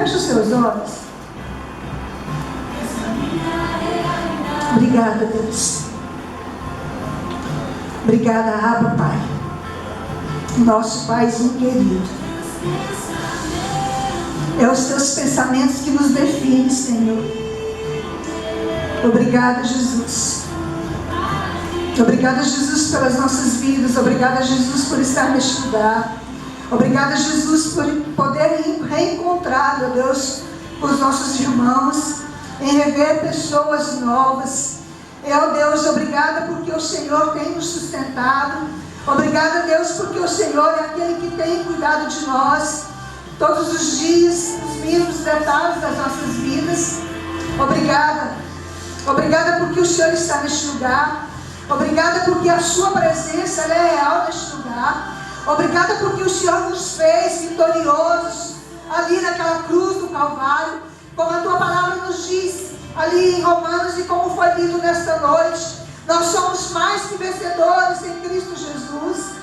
Feche os seus olhos. Obrigada, Deus. Obrigada, Abba, Pai. Nosso Paizinho querido. É os teus pensamentos que nos definem, Senhor. Obrigada, Jesus. Obrigada, Jesus, pelas nossas vidas. Obrigada, Jesus, por estar neste lugar. Obrigada, Jesus, por poder reencontrar, meu Deus, os nossos irmãos, em rever pessoas novas. Deus, obrigada porque o Senhor tem nos sustentado. Obrigada, Deus, porque o Senhor é aquele que tem cuidado de nós todos os dias, nos mínimos detalhes das nossas vidas. Obrigada. Obrigada porque o Senhor está neste lugar. Obrigada porque a sua presença é real neste lugar. Obrigada porque o Senhor nos fez vitoriosos ali naquela cruz do Calvário, como a tua palavra nos diz ali em Romanos e como foi lido nesta noite. Nós somos mais que vencedores em Cristo Jesus.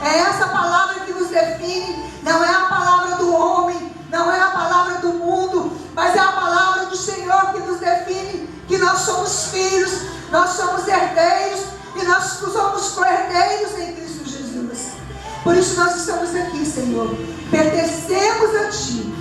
É essa palavra que nos define. Não é a palavra do homem, não é a palavra do mundo, mas é a palavra do Senhor que nos define, que nós somos filhos, nós somos herdeiros e nós somos co-herdeiros em Cristo Jesus. Por isso nós estamos aqui, Senhor, pertencemos a Ti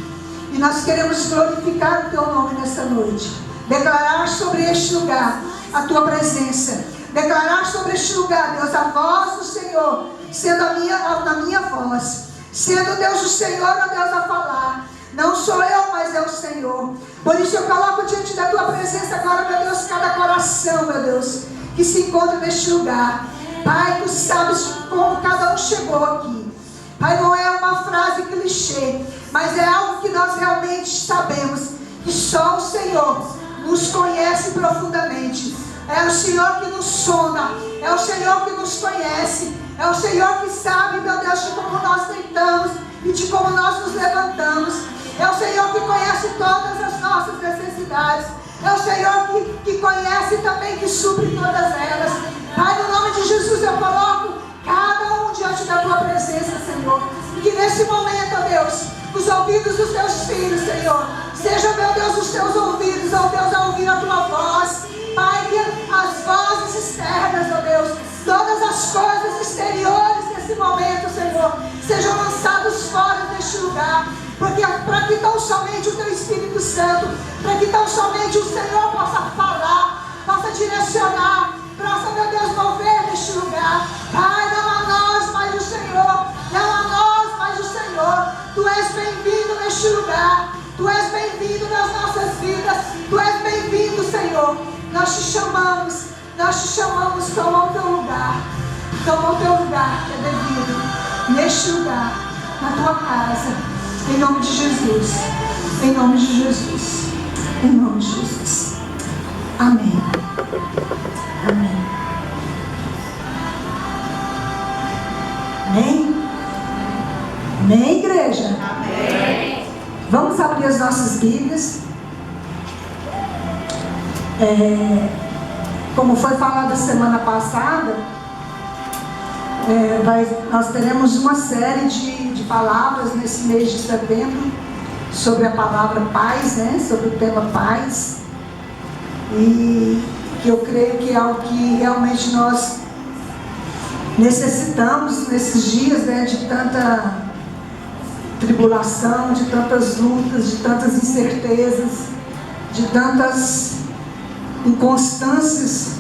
e nós queremos glorificar o Teu nome nessa noite, declarar sobre este lugar a Tua presença, declarar sobre este lugar, Deus, a voz do Senhor, sendo a minha voz, sendo Deus o Senhor, ó Deus, a falar. Não sou eu, mas é o Senhor. Por isso eu coloco diante da Tua presença agora, meu Deus, cada coração, meu Deus, que se encontra neste lugar. Pai, Tu sabes como cada um chegou aqui. Pai, não é uma frase clichê, mas é algo que nós realmente sabemos, que só o Senhor nos conhece profundamente. É o Senhor que nos sonda, é o Senhor que nos conhece, é o Senhor que sabe, meu Deus, de como nós tentamos e de como nós nos levantamos. É o Senhor que conhece todas as nossas necessidades. É o Senhor que conhece também, que supre todas elas. Pai, no nome de Jesus eu coloco cada um diante da Tua presença, Senhor. E que nesse momento, ó Deus, os ouvidos dos Teus filhos, Senhor, sejam, meu Deus, os Teus ouvidos, ó Deus, a ouvir a Tua voz. Pai, que as vozes externas, ó Deus, todas as coisas exteriores nesse momento, Senhor, sejam lançados fora deste lugar. Porque para que tão somente o Teu Espírito Santo, para que tão somente o Senhor possa falar, possa direcionar, possa, meu Deus, mover neste lugar. Pai, não a nós, mas o Senhor. Não a nós, mas o Senhor. Tu és bem-vindo neste lugar. Tu és bem-vindo nas nossas vidas. Tu és bem-vindo, Senhor. Nós te chamamos, toma o Teu lugar. Toma o Teu lugar que é devido neste lugar, na Tua casa. Em nome de Jesus. Em nome de Jesus. Em nome de Jesus. Amém. Amém. Amém? Amém, igreja? Amém. Vamos abrir as nossas Bíblias. Como foi falado semana passada, nós teremos uma série de palavras nesse mês de setembro sobre a palavra paz, né? Sobre o tema paz. E que eu creio que é algo que realmente nós necessitamos nesses dias, né? De tanta tribulação, de tantas lutas, de tantas incertezas, de tantas inconstâncias.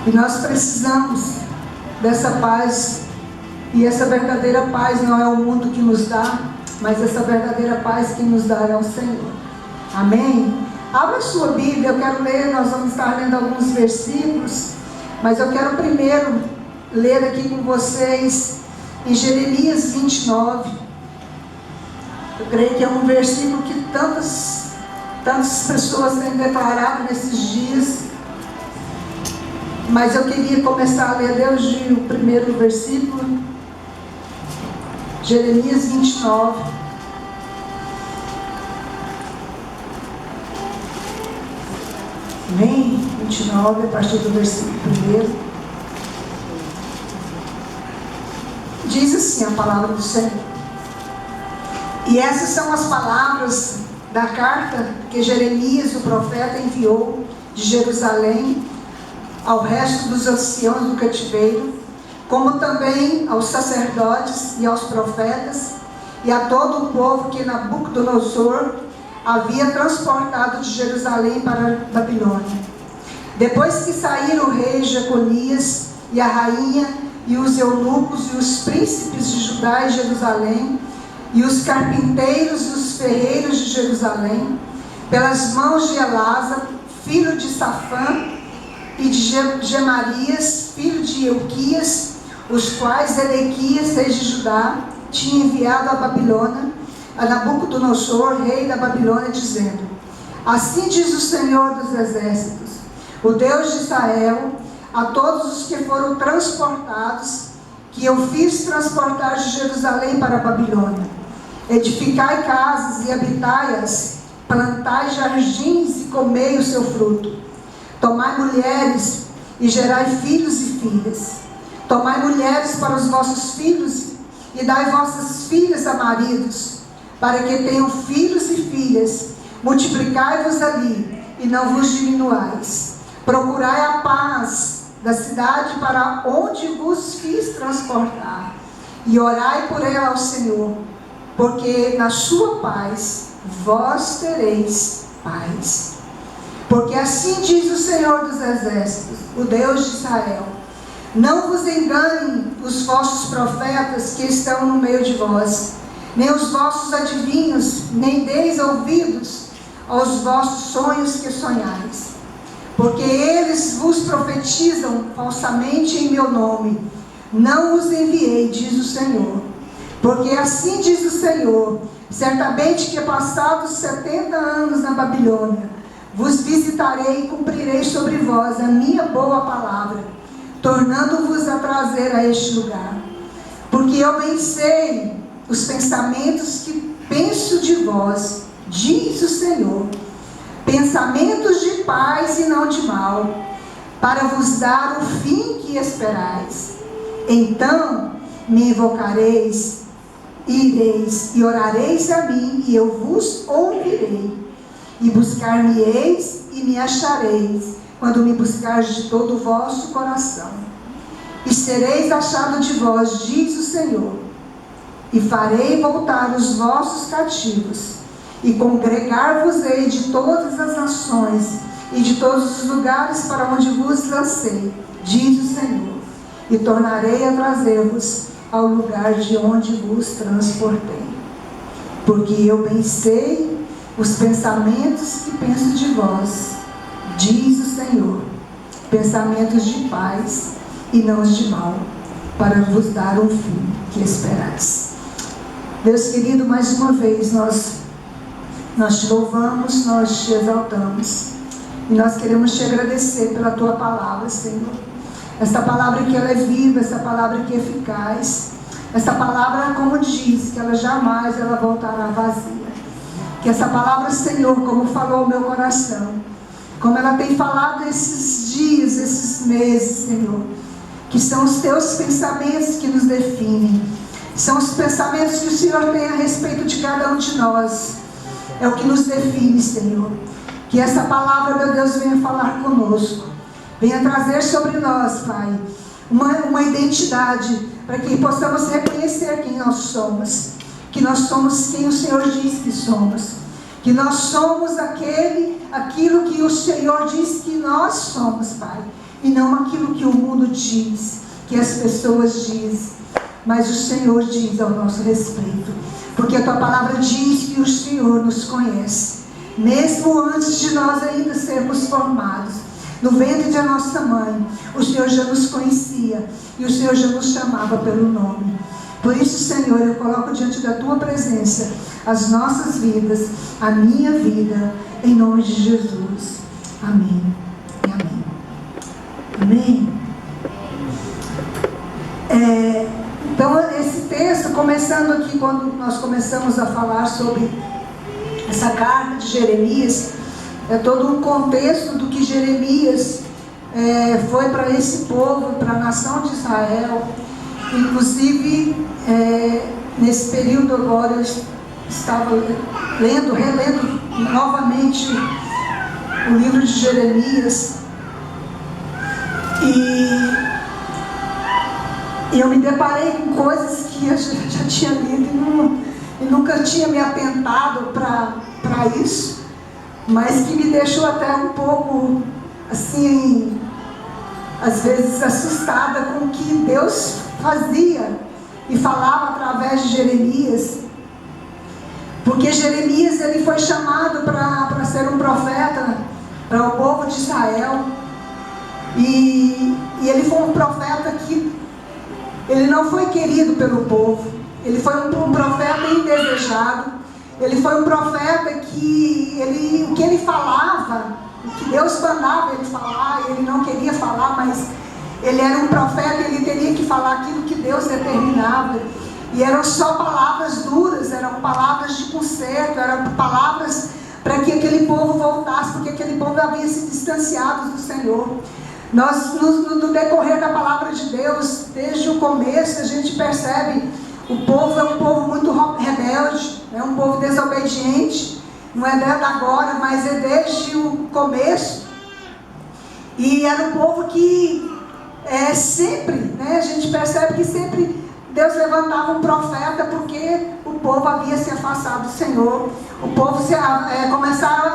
E nós precisamos dessa paz. E essa verdadeira paz não é o mundo que nos dá, mas essa verdadeira paz que nos dá é o Senhor. Amém? Abra a sua Bíblia, eu quero ler, nós vamos estar lendo alguns versículos, mas eu quero primeiro ler aqui com vocês em Jeremias 29. Eu creio que é um versículo que tantas pessoas têm declarado nesses dias, mas eu queria começar a ler desde o primeiro versículo. Jeremias 29. Amém? 29, a partir do versículo 1. Diz assim a palavra do Senhor: E essas são as palavras da carta que Jeremias, o profeta, enviou de Jerusalém ao resto dos anciãos do cativeiro, como também aos sacerdotes e aos profetas e a todo o povo que Nabucodonosor havia transportado de Jerusalém para a Babilônia. Depois que saíram o rei Jeconias e a rainha e os eunucos e os príncipes de Judá e Jerusalém e os carpinteiros e os ferreiros de Jerusalém, pelas mãos de Elasa, filho de Safã, e de Gemarias, filho de Euquias, os quais Edequias, rei de Judá, tinha enviado à Babilônia, a Nabucodonosor, rei da Babilônia, dizendo: assim diz o Senhor dos Exércitos, o Deus de Israel, a todos os que foram transportados, que eu fiz transportar de Jerusalém para a Babilônia: edificai casas e habitai-as, plantai jardins e comei o seu fruto, tomai mulheres e gerai filhos e filhas, tomai mulheres para os vossos filhos e dai vossas filhas a maridos, para que tenham filhos e filhas, multiplicai-vos ali e não vos diminuais, procurai a paz da cidade para onde vos fiz transportar, e orai por ela ao Senhor, porque na sua paz vós tereis paz. Porque assim diz o Senhor dos Exércitos, o Deus de Israel: não vos enganem os vossos profetas que estão no meio de vós, nem os vossos adivinhos, nem deis ouvidos aos vossos sonhos que sonhais, porque eles vos profetizam falsamente em meu nome. Não os enviei, diz o Senhor. Porque assim diz o Senhor: certamente que passados 70 anos na Babilônia, vos visitarei e cumprirei sobre vós a minha boa palavra, tornando-vos a trazer a este lugar. Porque eu bem sei os pensamentos que penso de vós, diz o Senhor, pensamentos de paz e não de mal, para vos dar o fim que esperais. Então me invocareis, ireis e orareis a mim, e eu vos ouvirei. E buscar-me-eis e me achareis, quando me buscardes de todo o vosso coração. E sereis achado de vós, diz o Senhor, e farei voltar os vossos cativos, e congregar-vos-ei de todas as nações, e de todos os lugares para onde vos lancei, diz o Senhor, e tornarei a trazer-vos ao lugar de onde vos transportei. Porque eu bem sei os pensamentos que penso de vós, diz o Senhor, pensamentos de paz e não de mal, para vos dar um fim que esperais. Deus querido, mais uma vez nós te louvamos, nós te exaltamos, e nós queremos te agradecer pela tua palavra, Senhor. Esta palavra que ela é viva, essa palavra que é eficaz, essa palavra, como diz, que ela jamais voltará vazia. Que essa palavra, Senhor, como falou ao meu coração, como ela tem falado esses dias, esses meses, Senhor, que são os teus pensamentos que nos definem, são os pensamentos que o Senhor tem a respeito de cada um de nós, é o que nos define, Senhor. Que essa palavra, meu Deus, venha falar conosco, venha trazer sobre nós, Pai, uma identidade, para que possamos reconhecer quem nós somos, que nós somos quem o Senhor diz que somos, que nós somos aquilo que o Senhor diz que nós somos, Pai, e não aquilo que o mundo diz, que as pessoas dizem, mas o Senhor diz ao nosso respeito, porque a tua palavra diz que o Senhor nos conhece, mesmo antes de nós ainda sermos formados no ventre de nossa mãe, o Senhor já nos conhecia, e o Senhor já nos chamava pelo nome. Por isso, Senhor, eu coloco diante da tua presença as nossas vidas, a minha vida, em nome de Jesus. Amém e amém. Amém. Então, esse texto, começando aqui, quando nós começamos a falar sobre essa carta de Jeremias, é todo um contexto do que Jeremias foi para esse povo, para a nação de Israel. Inclusive, nesse período agora, estava relendo novamente o livro de Jeremias, e eu me deparei com coisas que eu já tinha lido e nunca tinha me atentado para isso, mas que me deixou até um pouco assim, às vezes assustada com o que Deus fazia e falava através de Jeremias. Porque Jeremias, ele foi chamado para ser um profeta para o povo de Israel, e ele foi um profeta que ele não foi querido pelo povo. Ele foi um profeta indesejado. Ele foi um profeta que o que ele falava, o que Deus mandava ele falar, ele não queria falar, mas ele era um profeta, ele teria que falar aquilo que Deus determinava. E eram só palavras duras, eram palavras de conserto, eram palavras para que aquele povo voltasse, porque aquele povo havia se distanciado do Senhor. Nós, no decorrer da palavra de Deus, desde o começo, a gente percebe o povo é um povo muito rebelde, é um povo desobediente, não é desde agora, mas é desde o começo. E era um povo que sempre, né, a gente percebe que sempre Deus levantava um profeta, porque o povo havia se afastado do Senhor. O povo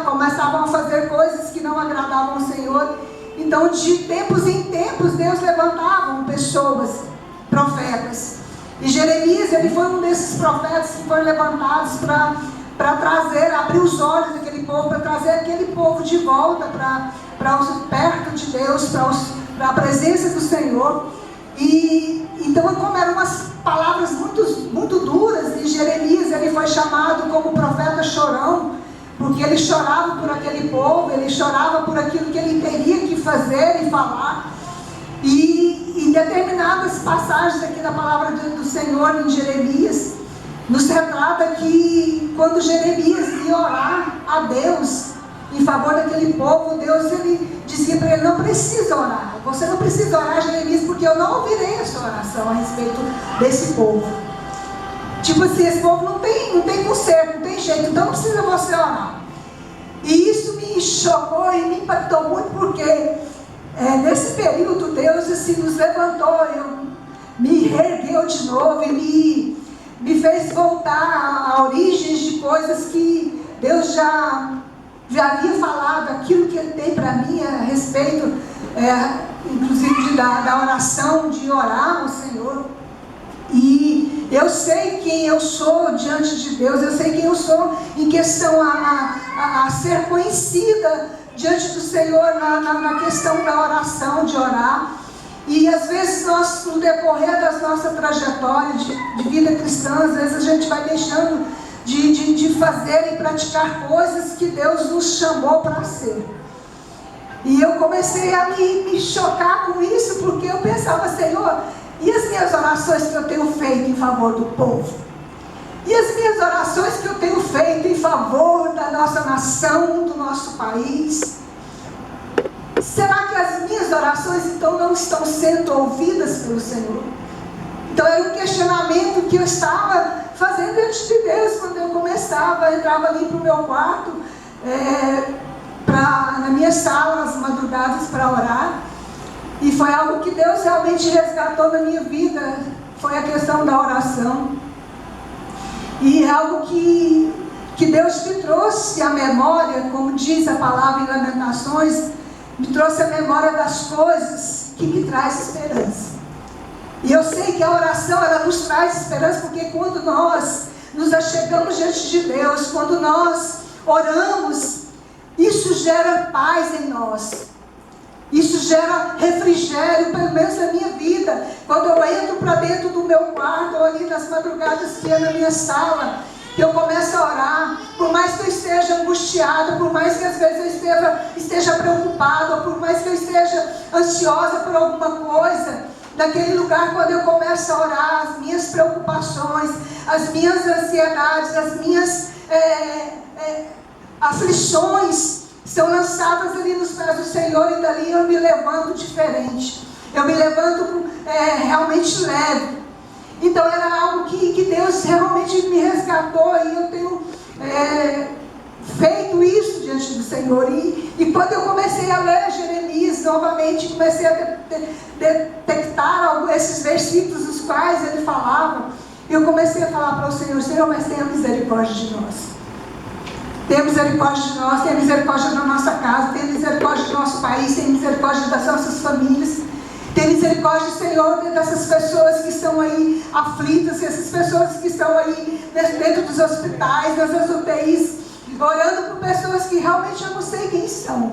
começavam a fazer coisas que não agradavam ao Senhor. Então, de tempos em tempos, Deus levantava pessoas, profetas. E Jeremias, ele foi um desses profetas que foram levantados para trazer, abrir os olhos daquele povo, para trazer aquele povo de volta perto de Deus, para a presença do Senhor. E então, como eram umas palavras muito duras, e Jeremias, ele foi chamado como profeta chorão, porque ele chorava por aquele povo, ele chorava por aquilo que ele teria que fazer e falar. E em determinadas passagens aqui da palavra do Senhor em Jeremias, nos retrata que quando Jeremias ia orar a Deus em favor daquele povo, Deus, ele dizia para ele: não precisa orar, você não precisa orar, Jeremias, porque eu não ouvirei a sua oração a respeito desse povo. Tipo assim, esse povo não tem conserto, não tem jeito, então não precisa você orar. E isso me chocou e me impactou muito, porque nesse período Deus assim, nos levantou, me reergueu de novo e me fez voltar a origens de coisas que Deus já havia falado, aquilo que Ele tem para mim a respeito, inclusive da oração, de orar ao Senhor. E eu sei quem eu sou diante de Deus, eu sei quem eu sou em questão a ser conhecida diante do Senhor na questão da oração, de orar. E às vezes nós, no decorrer da nossa trajetória de vida cristã, às vezes a gente vai deixando de fazer e praticar coisas que Deus nos chamou para ser. E eu comecei a me chocar com isso, porque eu pensava: Senhor, e as minhas orações que eu tenho feito em favor do povo? E as minhas orações que eu tenho feito em favor da nossa nação, do nosso país? Será que as minhas orações então não estão sendo ouvidas pelo Senhor? Então era um questionamento que eu estava fazendo diante de Deus quando eu entrava ali para o meu quarto, na minha sala, nas madrugadas, para orar. E foi algo que Deus realmente resgatou na minha vida, foi a questão da oração. E é algo que Deus me trouxe à memória, como diz a palavra em Lamentações, me trouxe à memória das coisas que me traz esperança. E eu sei que a oração, ela nos traz esperança, porque quando nós nos achegamos diante de Deus, quando nós oramos, isso gera paz em nós. Isso gera refrigério, pelo menos na minha vida. Quando eu entro para dentro do meu quarto, ou ali nas madrugadas que é na minha sala, que eu começo a orar, por mais que eu esteja angustiada, por mais que às vezes eu esteja preocupada, ou por mais que eu esteja ansiosa por alguma coisa, naquele lugar, quando eu começo a orar, as minhas preocupações, as minhas ansiedades, as minhas aflições são lançadas ali nos pés do Senhor, e dali eu me levanto diferente, eu me levanto realmente leve. Então era algo que Deus realmente me resgatou, e eu tenho Senhor. E quando eu comecei a ler Jeremias novamente, comecei a detectar esses versículos dos quais ele falava, eu comecei a falar para o Senhor: Senhor, mas tenha misericórdia de nós. Tenha misericórdia de nós, tenha misericórdia da nossa casa, tenha misericórdia do nosso país, tenha misericórdia das nossas famílias. Tenha misericórdia, Senhor, dessas pessoas que estão aí aflitas, essas pessoas que estão aí dentro dos hospitais, nas UTIs, orando por pessoas que realmente eu não sei quem são,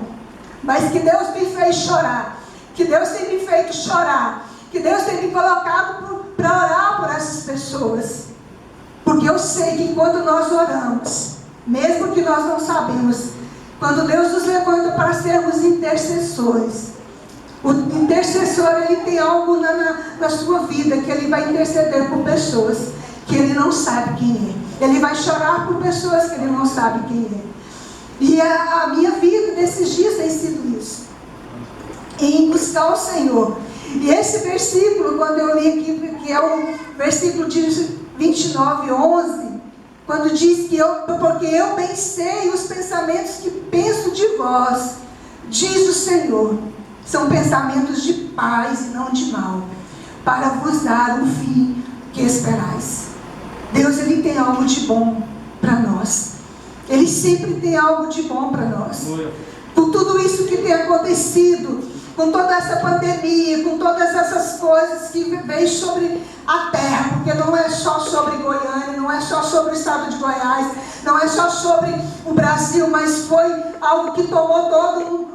mas que Deus me fez chorar, que Deus tem me feito chorar, que Deus tem me colocado para orar por essas pessoas, porque eu sei que quando nós oramos, mesmo que nós não sabemos, quando Deus nos levanta para sermos intercessores, o intercessor, ele tem algo na sua vida, que ele vai interceder por pessoas que ele não sabe quem é. Ele vai chorar por pessoas que ele não sabe quem é. E a minha vida nesses dias tem sido isso, em buscar o Senhor. E esse versículo, quando eu li aqui, que é o versículo de 29:11, quando diz que porque eu bem sei os pensamentos que penso de vós, diz o Senhor, são pensamentos de paz e não de mal, para vos dar um fim que esperais. Deus, ele tem algo de bom para nós. Ele sempre tem algo de bom para nós. Com tudo isso que tem acontecido, com toda essa pandemia, com todas essas coisas que veio sobre a terra, porque não é só sobre Goiânia, não é só sobre o estado de Goiás, não é só sobre o Brasil, mas foi algo que tomou todo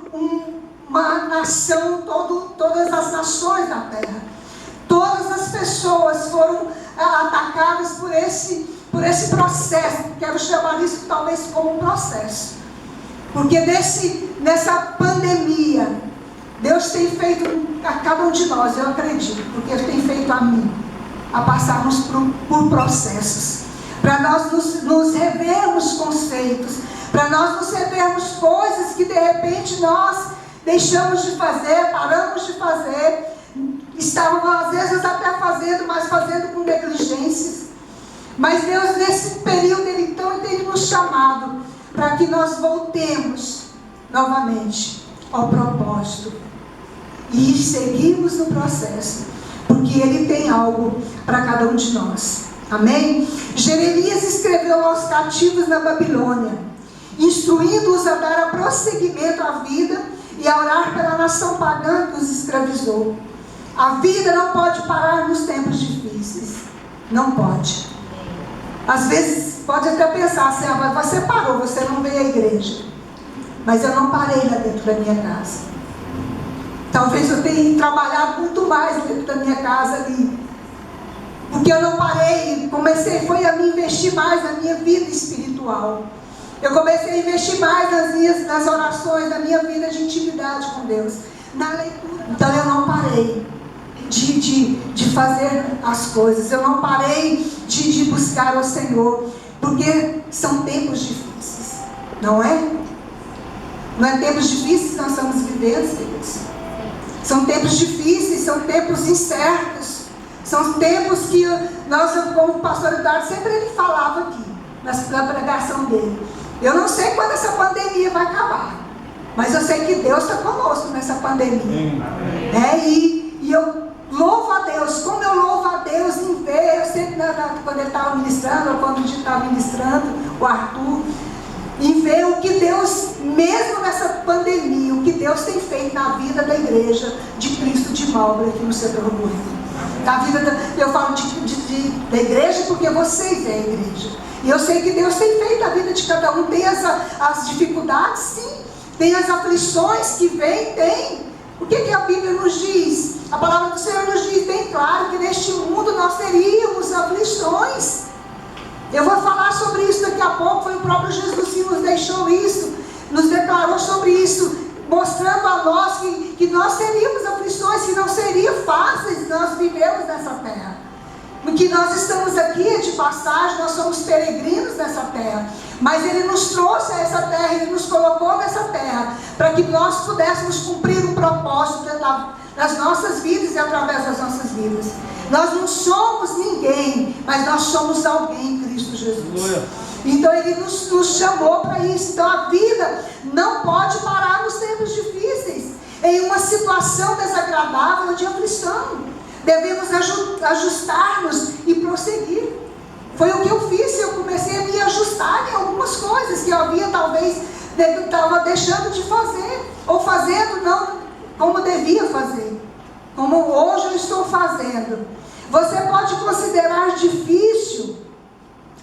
uma nação, todas as nações da terra. Todas as pessoas foram atacadas por esse processo. Quero chamar isso talvez como um processo, porque nessa pandemia Deus tem feito a cada um de nós, eu acredito, porque Ele tem feito a mim, a passarmos por processos, para nós nos revermos conceitos, para nós nos revermos coisas que de repente nós deixamos de fazer, paramos de fazer, estávamos às vezes até fazendo, mas fazendo com negligências. Mas Deus, nesse período, Ele então tem nos chamado para que nós voltemos novamente ao propósito e seguirmos no processo, porque Ele tem algo para cada um de nós. Amém? Jeremias escreveu aos cativos na Babilônia, instruindo-os a dar prosseguimento à vida e a orar pela nação pagã que os escravizou. A vida não pode parar nos tempos difíceis. Não pode. Às vezes pode até pensar assim: mas você parou, você não veio à igreja. Mas eu não parei lá dentro da minha casa. Talvez eu tenha trabalhado muito mais dentro da minha casa ali, porque eu não parei, foi a me investir mais na minha vida espiritual. Eu comecei a investir mais nas orações, na minha vida de intimidade com Deus, na leitura. Então eu não parei de fazer as coisas, eu não parei de buscar o Senhor, porque são tempos difíceis, não é? Não é tempos difíceis que nós estamos vivendo, queridos? São tempos difíceis, são tempos incertos, são tempos que nós, como o pastor Eduardo, sempre ele falava aqui, na pregação dele: eu não sei quando essa pandemia vai acabar, mas eu sei que Deus está conosco nessa pandemia. E eu louvo a Deus, como eu louvo a Deus em ver, eu sempre quando ele estava ministrando, ou quando a gente estava ministrando, o Arthur, em ver o que Deus, mesmo nessa pandemia, o que Deus tem feito na vida da igreja de Cristo de Malbra aqui no Centro Urbano. Na vida eu falo da igreja porque vocês é a igreja. E eu sei que Deus tem feito a vida de cada um. Tem as dificuldades, sim. Tem as aflições que vêm, tem. O que a Bíblia nos diz? A palavra do Senhor nos diz bem claro que neste mundo nós teríamos aflições. Eu vou falar sobre isso daqui a pouco. Foi o próprio Jesus que nos deixou isso, nos declarou sobre isso, mostrando a nós que nós teríamos aflições, que não seriam fáceis nós vivemos nessa terra. Porque nós estamos aqui de passagem, nós somos peregrinos nessa terra. Mas Ele nos trouxe a essa terra, Ele nos colocou nessa terra, para que nós pudéssemos cumprir um propósito nas nossas vidas e através das nossas vidas. Nós não somos ninguém, mas nós somos alguém em Cristo Jesus. Então Ele nos chamou para isso. Então a vida não pode parar nos tempos difíceis, em uma situação desagradável de aflição. Devemos ajustar-nos e prosseguir. Foi o que eu fiz. Eu comecei a me ajustar em algumas coisas que eu havia talvez estava deixando de fazer, ou fazendo não como devia fazer, como hoje eu estou fazendo. Você pode considerar difícil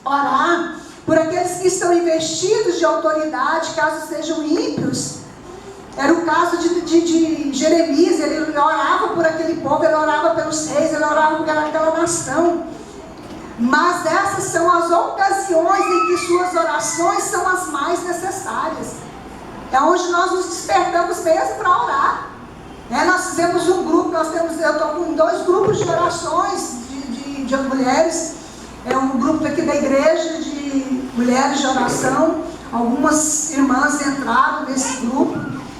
orar por aqueles que estão investidos de autoridade, caso sejam ímpios. Era o caso de Jeremias. Ele orava por aquele povo, ele orava pelos reis, ele orava por aquela nação. Mas essas são as ocasiões em que suas orações são as mais necessárias. É onde nós nos despertamos mesmo para orar. Nós fizemos um grupo, eu estou com 2 grupos de orações de mulheres. É um grupo aqui da igreja de mulheres de oração. Algumas irmãs entraram nesse grupo.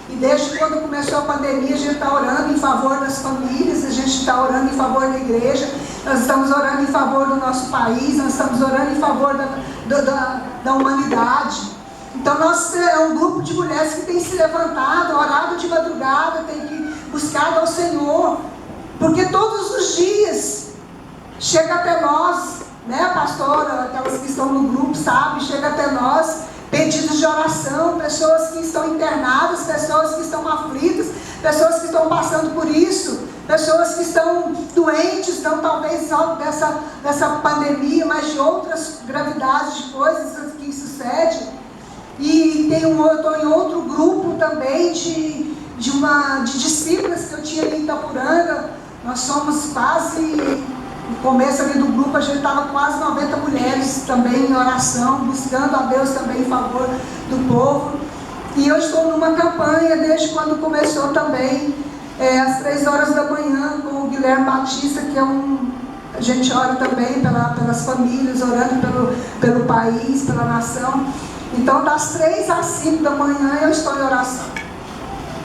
E desde quando começou a pandemia, a gente está orando em favor das famílias, a gente está orando em favor da igreja, nós estamos orando em favor do nosso país, nós estamos orando em favor da humanidade. Então é um grupo de mulheres que tem se levantado, orado de madrugada, tem que buscado ao Senhor, porque todos os dias chega até nós, pastora, aquelas que estão no grupo, sabe, chega até nós pedidos de oração, pessoas que estão internadas, pessoas que estão aflitas, pessoas que estão passando por isso, pessoas que estão doentes, não talvez só dessa pandemia, mas de outras gravidades de coisas que sucedem. E eu estou em outro grupo também de discípulas que eu tinha ali em Itapuranga. Nós somos quase, no começo ali do grupo, a gente estava quase 90 mulheres também em oração, buscando a Deus também em favor do povo. E eu estou numa campanha desde quando começou também, às 3 horas da manhã, com o Guilherme Batista, que a gente ora também pelas famílias, orando pelo país, pela nação. Então das 3 às 5 da manhã eu estou em oração.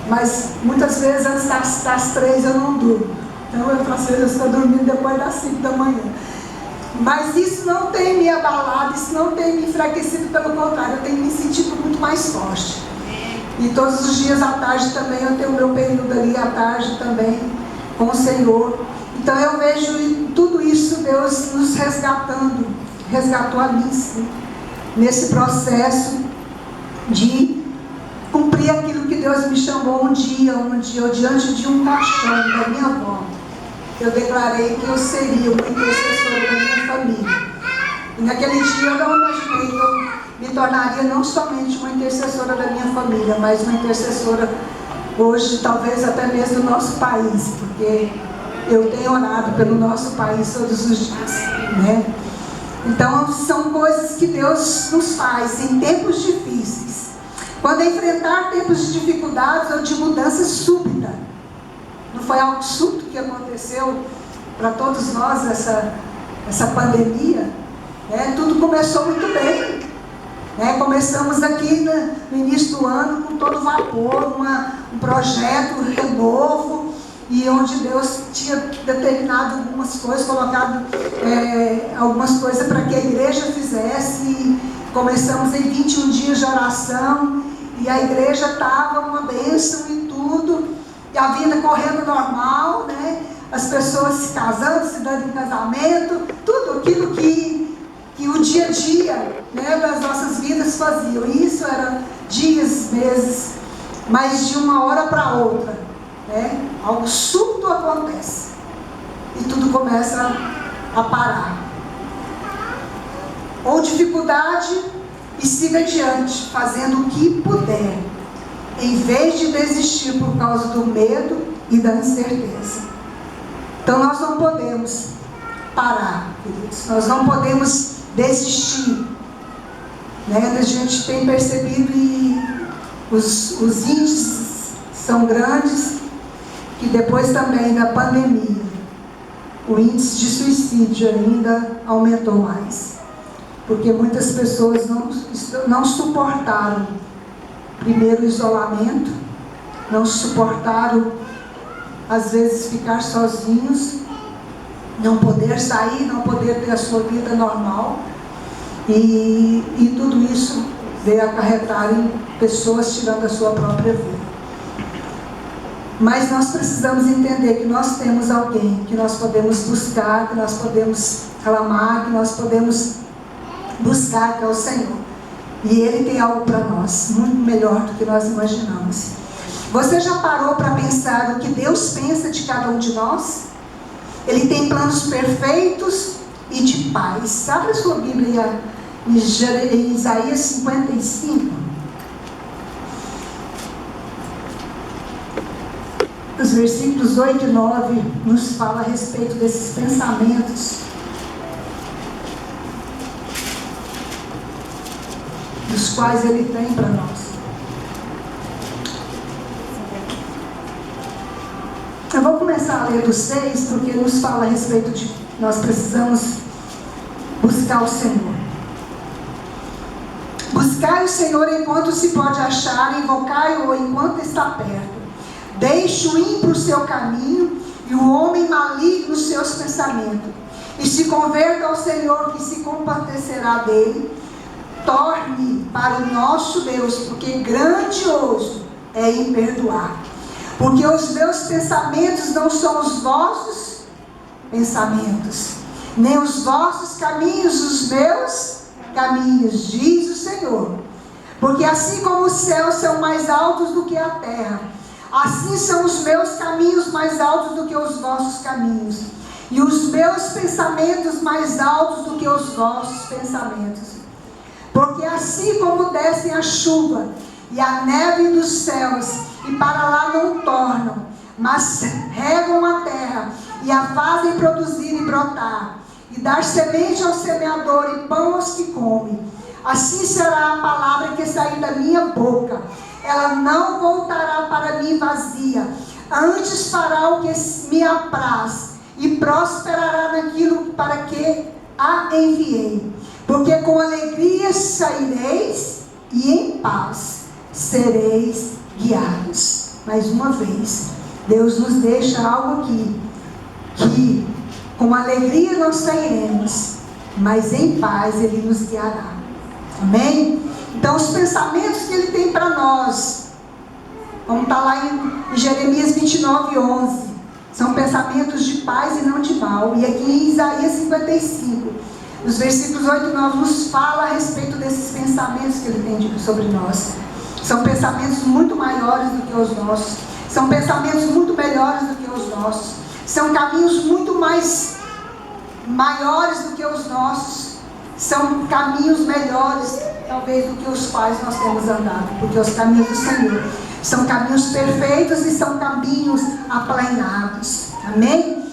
Mas muitas vezes antes das 3 eu não durmo. Então eu estou dormindo depois das 5 da manhã. Mas isso não tem me abalado, isso não tem me enfraquecido, pelo contrário, eu tenho me sentido muito mais forte. E todos os dias à tarde também, eu tenho o meu período ali à tarde também com o Senhor. Então eu vejo tudo isso, Deus nos resgatou a mim, sim, nesse processo de cumprir aquilo que Deus me chamou um dia eu diante de um caixão da minha avó. Eu declarei que eu seria uma intercessora da minha família. E naquele dia eu não imaginei que eu me tornaria não somente uma intercessora da minha família, mas uma intercessora hoje, talvez até mesmo do nosso país, porque eu tenho orado pelo nosso país todos os dias, Então são coisas que Deus nos faz em tempos difíceis. Quando enfrentar tempos de dificuldades ou de mudança súbita, não foi algo súbito que aconteceu para todos nós essa pandemia, tudo começou muito bem. Começamos aqui no início do ano com todo vapor, um projeto renovo, e onde Deus tinha determinado algumas coisas, colocado algumas coisas para que a igreja fizesse. E começamos em 21 dias de oração, e a igreja estava uma bênção e tudo, e a vida correndo normal, as pessoas se casando, se dando em casamento, tudo aquilo que o dia a dia das nossas vidas faziam. E isso era dias, meses, mas de uma hora para outra, algo súbito acontece e tudo começa a parar. Ou dificuldade, e siga adiante, fazendo o que puder, em vez de desistir por causa do medo e da incerteza. Então nós não podemos parar, queridos, nós não podemos desistir. A gente tem percebido, e os índices são grandes, que depois também da pandemia, o índice de suicídio ainda aumentou mais, porque muitas pessoas não suportaram primeiro o isolamento, não suportaram às vezes ficar sozinhos, não poder sair, não poder ter a sua vida normal. E tudo isso veio acarretar em pessoas tirando a sua própria vida. Mas nós precisamos entender que nós temos alguém que nós podemos buscar, que nós podemos clamar, que nós podemos buscar, que é o Senhor. E Ele tem algo para nós, muito melhor do que nós imaginamos. Você já parou para pensar o que Deus pensa de cada um de nós? Ele tem planos perfeitos e de paz. Abre a sua Bíblia em Isaías 55. Os versículos 8 e 9 nos fala a respeito desses pensamentos dos quais Ele tem para nós. Eu vou começar a ler do 6, porque nos fala a respeito de nós precisamos buscar o Senhor. Buscai o Senhor enquanto se pode achar, invocai-o enquanto está perto. Deixe o ímpio o seu caminho e o homem maligno os seus pensamentos. E se converta ao Senhor, que se compadecerá dele. Torne para o nosso Deus, porque grandioso é em perdoar. Porque os meus pensamentos não são os vossos pensamentos, nem os vossos caminhos os meus caminhos, diz o Senhor. Porque assim como os céus são mais altos do que a terra, assim são os meus caminhos mais altos do que os vossos caminhos, e os meus pensamentos mais altos do que os vossos pensamentos. Porque assim como descem a chuva e a neve dos céus, e para lá não tornam, mas regam a terra, e a fazem produzir e brotar, e dar semente ao semeador e pão aos que comem, assim será a palavra que sair da minha boca. Ela não voltará para mim vazia, antes fará o que me apraz, e prosperará naquilo para que a enviei. Porque com alegria saireis, e em paz sereis guiados. Mais uma vez, Deus nos deixa algo aqui, que com alegria nós sairemos, mas em paz Ele nos guiará. Amém? Então os pensamentos que Ele tem para nós, vamos estar lá em Jeremias 29:11, são pensamentos de paz e não de mal. E aqui em Isaías 55, nos versículos 8 e 9, nos fala a respeito desses pensamentos que Ele tem sobre nós. São pensamentos muito maiores do que os nossos, são pensamentos muito melhores do que os nossos, são caminhos muito maiores do que os nossos, são caminhos melhores talvez do que os quais nós temos andado, porque os caminhos do Senhor são caminhos perfeitos e são caminhos aplainados. Amém?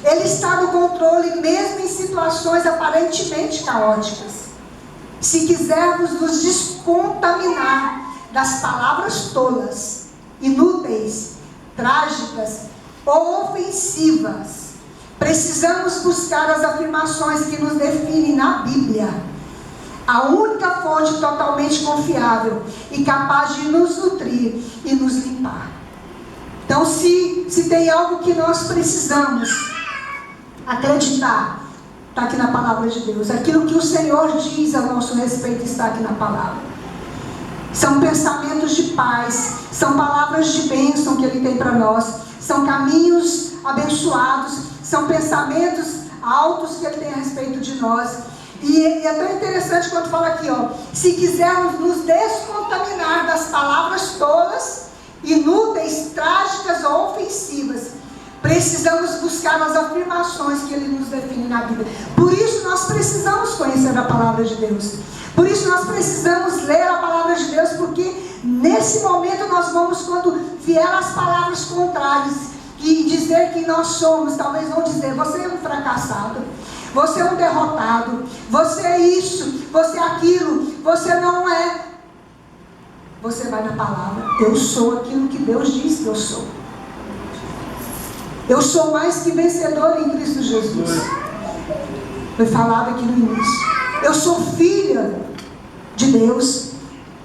Ele está no controle mesmo em situações aparentemente caóticas. Se quisermos nos descontaminar das palavras tolas, inúteis, trágicas ou ofensivas, precisamos buscar as afirmações que nos definem na Bíblia, a única fonte totalmente confiável e capaz de nos nutrir e nos limpar. Então, se tem algo que nós precisamos acreditar, está aqui na palavra de Deus. Aquilo que o Senhor diz a nosso respeito está aqui na palavra. São pensamentos de paz, são palavras de bênção que Ele tem para nós, são caminhos abençoados, são pensamentos altos que Ele tem a respeito de nós. E é tão interessante quando fala aqui, se quisermos nos descontaminar das palavras tolas, inúteis, trágicas ou ofensivas, precisamos buscar as afirmações que Ele nos define na Bíblia. Por isso nós precisamos conhecer a palavra de Deus. Por isso nós precisamos ler a palavra de Deus, porque nesse momento nós vamos, quando vier as palavras contrárias e dizer que nós somos, talvez vão dizer, você é um fracassado, você é um derrotado, você é isso, você é aquilo, você não é. Você vai na palavra, eu sou aquilo que Deus diz que eu sou. Eu sou mais que vencedor em Cristo Jesus. Foi falado aqui no início. Eu sou filha de Deus.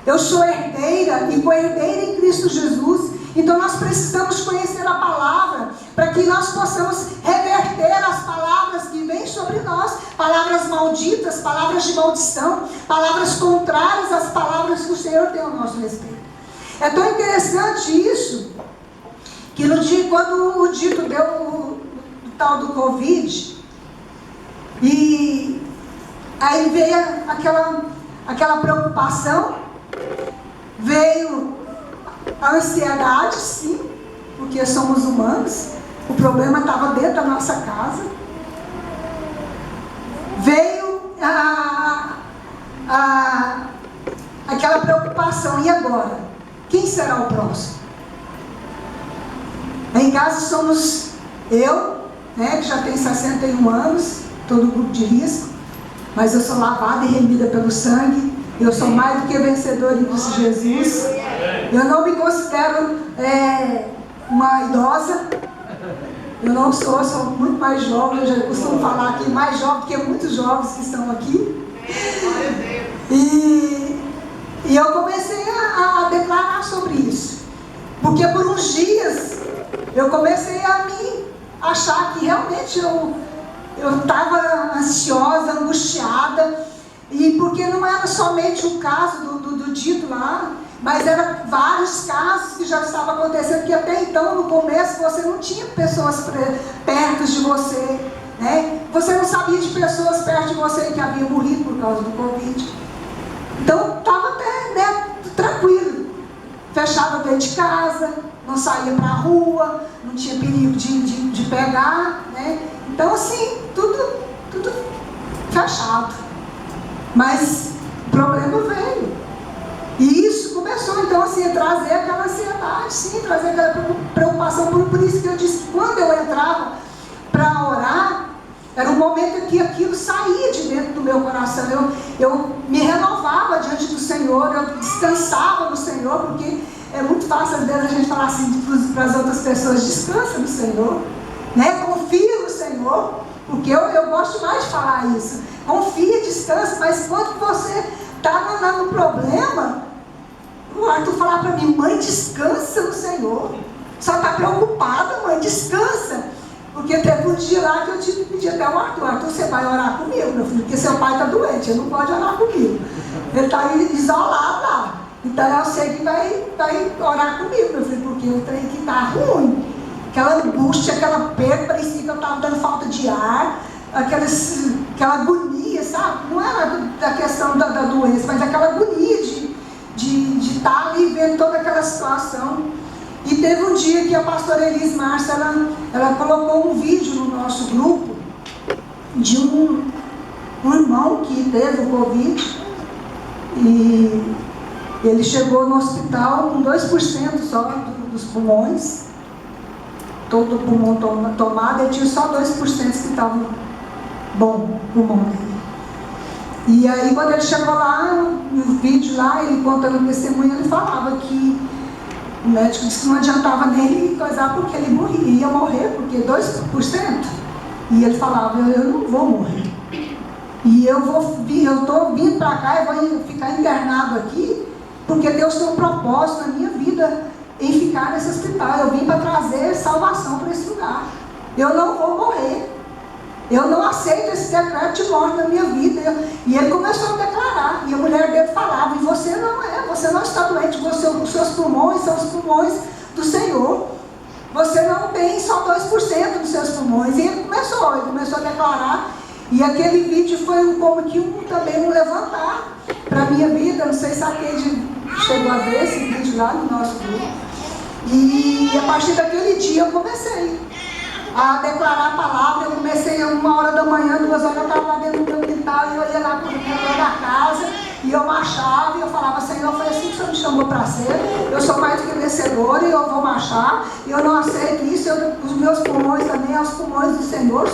Eu sou herdeira e co-herdeira em Cristo Jesus. Então nós precisamos conhecer a palavra para que nós possamos reverter reverter as palavras que vêm sobre nós, palavras malditas, palavras de maldição, palavras contrárias às palavras que o Senhor tem ao nosso respeito. É tão interessante isso, que no dia, quando o dito deu o tal do Covid, e aí veio aquela preocupação, veio a ansiedade, sim, porque somos humanos, o problema estava dentro da nossa casa. Veio aquela preocupação, e agora? Quem será o próximo? Em casa somos eu, né, que já tenho 61 anos, estou no grupo de risco, mas eu sou lavada e remida pelo sangue, eu sou mais do que vencedor em Cristo Jesus. Eu não me considero uma idosa, eu não sou muito mais jovem, eu já costumo falar aqui, mais jovem do que muitos jovens que estão aqui. E eu comecei a declarar sobre isso, porque por uns dias eu comecei a me achar que realmente eu estava ansiosa, angustiada, e porque não era somente o caso do dito lá, mas eram vários casos que já estavam acontecendo, que até então, no começo, você não tinha pessoas perto de você, né? Você não sabia de pessoas perto de você que haviam morrido por causa do Covid. Então, estava até, né, tranquilo, fechado dentro de casa, não saía para a rua, não tinha perigo de pegar, né? Então, assim, tudo fechado. Mas o problema veio. E isso começou, então, assim, a trazer aquela ansiedade, sim, trazer aquela preocupação. Por isso que eu disse que quando eu entrava para orar, era um momento que aquilo saía de dentro do meu coração. Eu me renovava diante do Senhor, eu descansava no Senhor, porque é muito fácil, às vezes, a gente falar assim para as outras pessoas: descansa no Senhor, né? Confia no Senhor, porque eu gosto mais de falar isso. Confia, descansa, mas quando você está no problema, o Arthur falar para mim: mãe, descansa no Senhor. Só está preocupada, mãe, descansa. Porque teve um dia lá que eu tive que pedir até o Arthur: Arthur, você vai orar comigo, meu filho, porque seu pai está doente, ele não pode orar comigo. Ele está isolado lá. Então eu sei que vai orar comigo, meu filho, porque o trem que está ruim. Aquela angústia, aquela perda, parecia que eu estava dando falta de ar, aquela agonia, sabe? Não era da questão da doença, mas aquela agonia de estar ali vendo toda aquela situação. E teve um dia que a pastora Elis Márcia, ela colocou um vídeo no nosso grupo de um irmão que teve o Covid, e ele chegou no hospital com 2% só dos pulmões, todo o pulmão tomado, e tinha só 2% que estavam bom, o pulmão dele. E aí, quando ele chegou lá, no vídeo lá, ele contando o testemunho, ele falava que o médico disse que não adiantava nele coisar, porque ele ia morrer, porque 2%. E ele falava: eu não vou morrer. E eu estou vindo para cá, eu vou ficar internado aqui, porque Deus tem um propósito na minha vida em ficar nesse hospital. Eu vim para trazer salvação para esse lugar. Eu não vou morrer. Eu não aceito esse decreto de morte na minha vida. E ele começou a declarar. E a mulher dele falava: e você não está doente, os seus pulmões são os pulmões do Senhor. Você não tem só 2% dos seus pulmões. E ele começou a declarar. E aquele vídeo foi também um levantar para a minha vida. Não sei se alguém chegou a ver esse vídeo lá no nosso grupo. E a partir daquele dia eu comecei a declarar a palavra. Eu comecei 1h da manhã, 2 horas, eu estava lá dentro do meu quintal, e eu ia lá para o corredor da casa, e eu marchava, e eu falava: Senhor, foi assim que o Senhor me chamou para ser, eu sou mais do que vencedora, e eu vou marchar, e eu não aceito isso, os meus pulmões também, os pulmões do Senhor.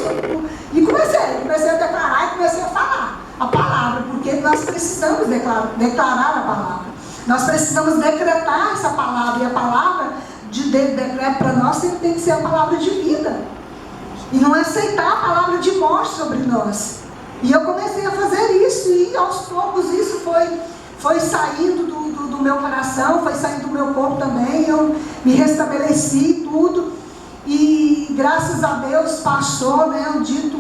E comecei a declarar, e comecei a falar a palavra, porque nós precisamos declarar a palavra, nós precisamos decretar essa palavra, e a palavra de decreto para nós sempre tem que ser a palavra de vida, e não aceitar a palavra de morte sobre nós. E eu comecei a fazer isso, e aos poucos isso foi saindo do meu coração, foi saindo do meu corpo também. Eu me restabeleci tudo, e graças a Deus passou, né? O dito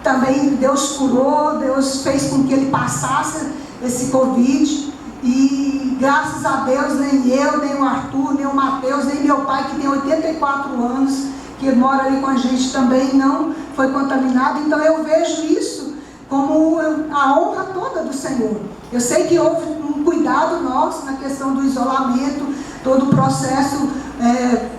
também, Deus curou, Deus fez com que ele passasse esse Covid. E graças a Deus, nem eu, nem o Arthur, nem o Mateus, nem meu pai, que tem 84 anos, que mora ali com a gente, também não foi contaminado. Então eu vejo isso como a honra toda do Senhor. Eu sei que houve um cuidado nosso na questão do isolamento, todo o processo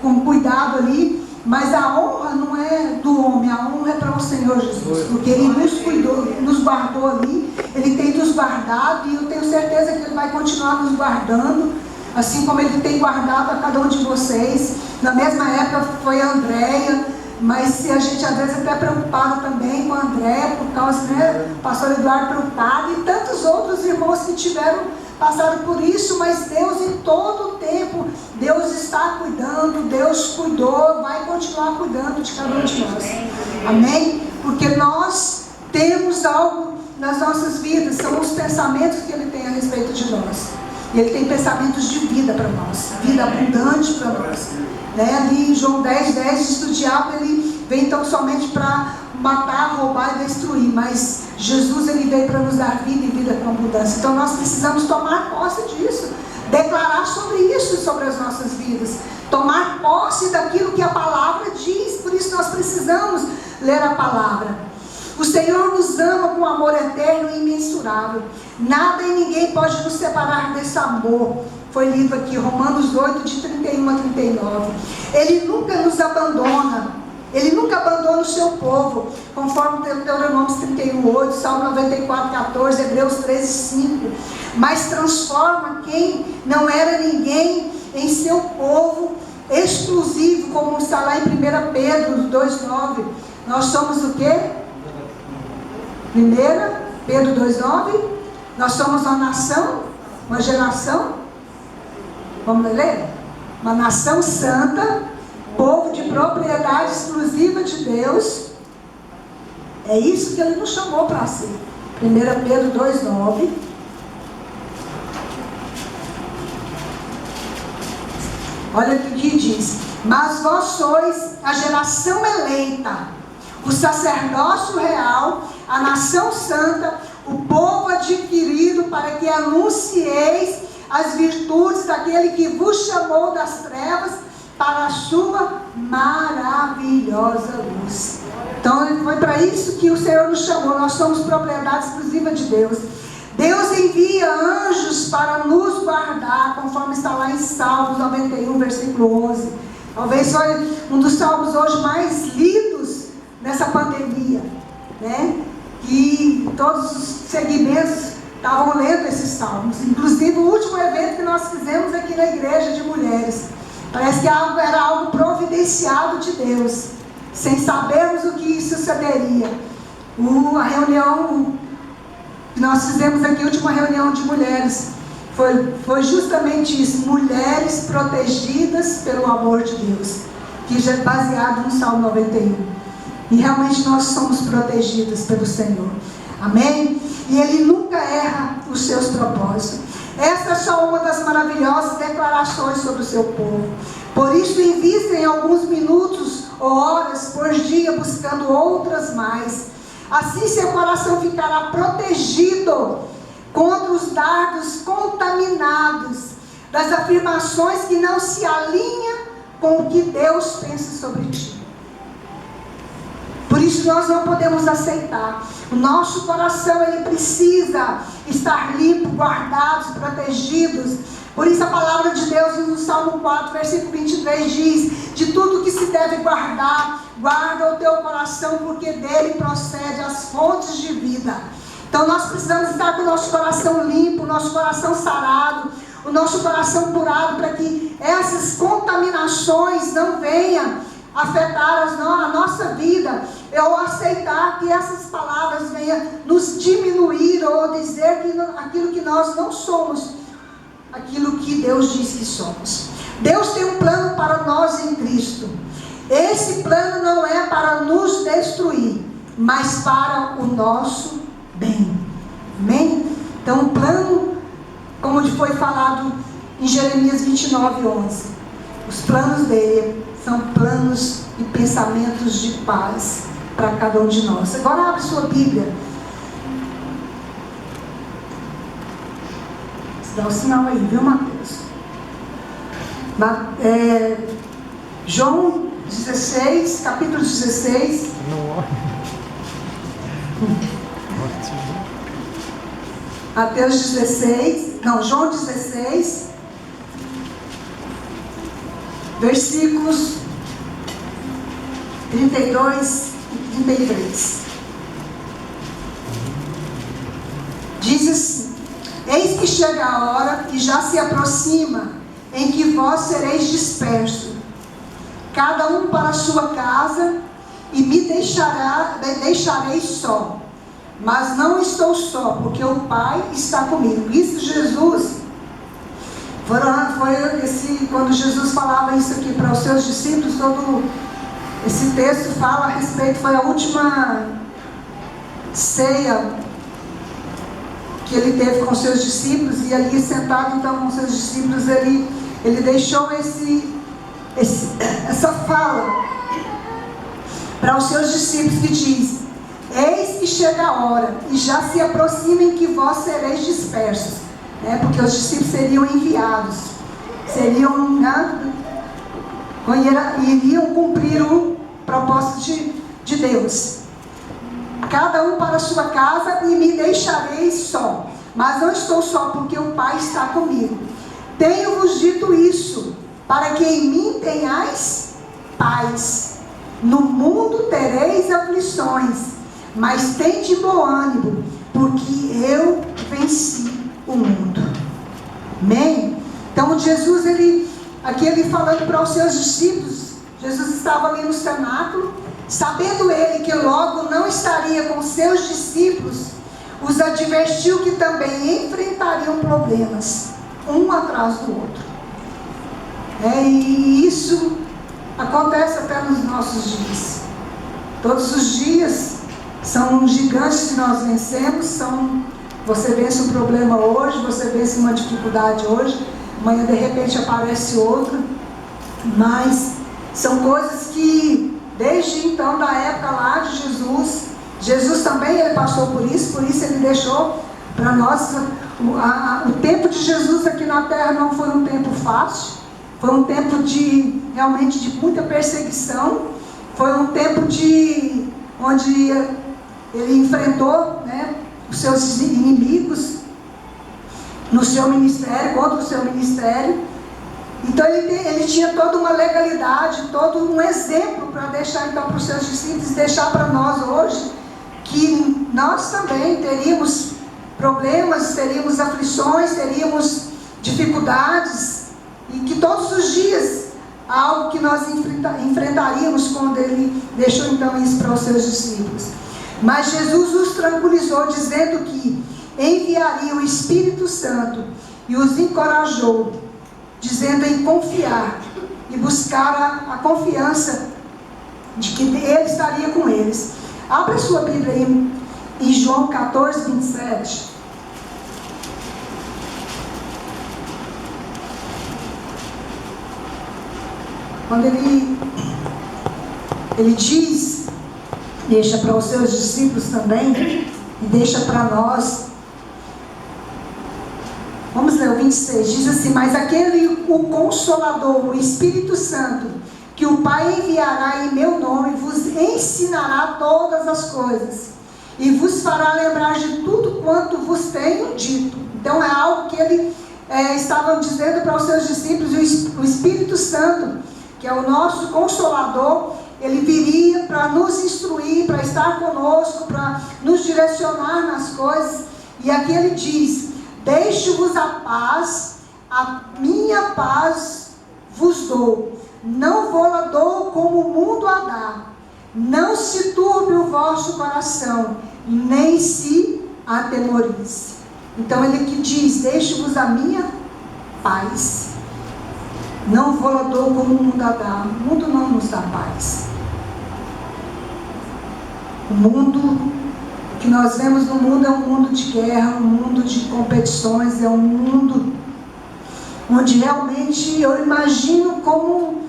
com cuidado ali, mas a honra não é do homem, a honra é para o Senhor Jesus, porque Ele nos cuidou, nos guardou ali, Ele tem nos guardado, e eu tenho certeza que Ele vai continuar nos guardando, assim como Ele tem guardado a cada um de vocês. Na mesma época foi a Andréia, mas se a gente às vezes até preocupado também com a Andréia, por causa, né, pastor Eduardo preocupado, e tantos outros irmãos que passaram por isso, mas Deus em todo o tempo, Deus está cuidando, Deus cuidou, vai continuar cuidando de cada um de nós. Amém? Porque nós temos algo nas nossas vidas, são os pensamentos que Ele tem a respeito de nós. E Ele tem pensamentos de vida para nós, vida abundante para nós. Né? Ali em João 10:10 diz que o diabo ele vem tão somente para matar, roubar e destruir, mas Jesus ele veio para nos dar vida e vida com abundância. Então nós precisamos tomar posse disso, declarar sobre isso, sobre as nossas vidas, tomar posse daquilo que a palavra diz. Por isso nós precisamos ler a palavra. O Senhor nos ama com amor eterno e imensurável. Nada e ninguém pode nos separar desse amor. Foi lido aqui, Romanos 8, de 31 a 39. Ele nunca nos abandona. Ele nunca abandona o seu povo, conforme Deuteronômio 31:8, Salmo 94:14, Hebreus 13:5. Mas transforma quem não era ninguém em seu povo exclusivo, como está lá em 1 Pedro 2:9. Nós somos o quê? 1 Pedro 2:9. Nós somos uma nação, uma geração. Vamos ler? Uma nação santa, povo de propriedade exclusiva de Deus. É isso que Ele nos chamou para ser. 1 Pedro 2:9. Olha o que diz: mas vós sois a geração eleita, o sacerdócio real, a nação santa, o povo adquirido, para que anuncieis as virtudes daquele que vos chamou das trevas para a sua maravilhosa luz. Então foi para isso que o Senhor nos chamou. Nós somos propriedade exclusiva de Deus. Deus envia anjos para nos guardar, conforme está lá em Salmos 91, versículo 11. Talvez foi um dos salmos hoje mais lidos nessa pandemia, né? E todos os segmentos estavam lendo esses salmos. Inclusive o último evento que nós fizemos aqui na igreja de mulheres, parece que era algo providenciado de Deus, sem sabermos o que sucederia. A reunião que nós fizemos aqui, a última reunião de mulheres, foi justamente isso: mulheres protegidas pelo amor de Deus, que já é baseado no Salmo 91. E realmente nós somos protegidas pelo Senhor. Amém? E Ele nunca erra os seus propósitos. Essa é só uma das maravilhosas declarações sobre o seu povo. Por isso invistem alguns minutos ou horas por dia buscando outras mais. Assim seu coração ficará protegido contra os dardos contaminados das afirmações que não se alinham com o que Deus pensa sobre ti. Por isso nós não podemos aceitar. O nosso coração ele precisa estar limpo, guardados, protegidos. Por isso a palavra de Deus no Salmo 4, versículo 23 diz: de tudo que se deve guardar, guarda o teu coração, porque dele procede as fontes de vida. Então nós precisamos estar com o nosso coração limpo, o nosso coração sarado, o nosso coração curado, para que essas contaminações não venham afetar a nossa vida, ou aceitar que essas palavras venham nos diminuir, ou dizer que aquilo que nós não somos, aquilo que Deus diz que somos. Deus tem um plano para nós em Cristo. Esse plano não é para nos destruir, mas para o nosso bem. Amém? Então o plano, como foi falado em Jeremias 29:11, os planos dele são planos e pensamentos de paz para cada um de nós. Agora abre sua Bíblia. Dá um sinal aí, viu, Mateus? João 16, capítulo 16. Mateus 16, não, João 16, versículos 32 e 33. Diz assim: eis que chega a hora e já se aproxima, em que vós sereis dispersos, cada um para a sua casa, e me deixareis só. Mas não estou só, porque o Pai está comigo. Isso Jesus, quando Jesus falava isso aqui para os seus discípulos, todo esse texto fala a respeito, foi a última ceia que ele teve com seus discípulos, e ali sentado então com seus discípulos, ele deixou essa fala para os seus discípulos, que diz: eis que chega a hora, e já se aproxima, em que vós sereis dispersos, porque os discípulos seriam enviados, iriam cumprir o propósito de Deus. Cada um para a sua casa, e me deixareis só. Mas não estou só, porque o Pai está comigo. Tenho-vos dito isso, para que em mim tenhais paz. No mundo tereis aflições, mas tende bom ânimo, porque eu venci o mundo. Amém? Então Jesus, aqui ele falando para os seus discípulos, Jesus estava ali no cenáculo, sabendo ele que logo não estaria com seus discípulos, os advertiu que também enfrentariam problemas, um atrás do outro. E isso acontece até nos nossos dias. Todos os dias são gigantes que nós vencemos. Você vence um problema hoje, você vence uma dificuldade hoje, amanhã de repente aparece outra. Mas são coisas que desde então, da época lá de Jesus também ele passou por isso ele deixou para nós. O tempo de Jesus aqui na terra não foi um tempo fácil, foi um tempo realmente de muita perseguição, foi um tempo onde ele enfrentou os seus inimigos no seu ministério, contra o seu ministério. Então ele tinha toda uma legalidade, todo um exemplo para deixar então para os seus discípulos, deixar para nós hoje, que nós também teríamos problemas, teríamos aflições, teríamos dificuldades, e que todos os dias algo que nós enfrentaríamos, quando ele deixou então isso para os seus discípulos. Mas Jesus os tranquilizou, dizendo que enviaria o Espírito Santo, e os encorajou, dizendo em confiar e buscar a confiança de que ele estaria com eles. Abra sua Bíblia aí em João 14, 27. Quando ele diz, deixa para os seus discípulos também, e deixa para nós. Vamos ler o 26, diz assim: mas aquele, o Consolador, o Espírito Santo, que o Pai enviará em meu nome, vos ensinará todas as coisas, e vos fará lembrar de tudo quanto vos tenho dito. Então é algo que ele estava dizendo para os seus discípulos. O Espírito Santo, que é o nosso Consolador, ele viria para nos instruir, para estar conosco, para nos direcionar nas coisas. E aqui ele diz: deixo-vos a paz, a minha paz vos dou, não vou-la dou como o mundo a dá. Não se turbe o vosso coração, nem se atemorize. Então ele aqui diz: deixo-vos a minha paz, não vou-la dou como o mundo a dá. O mundo não nos dá paz. O mundo que nós vemos no mundo é um mundo de guerra, um mundo de competições, é um mundo onde realmente eu imagino como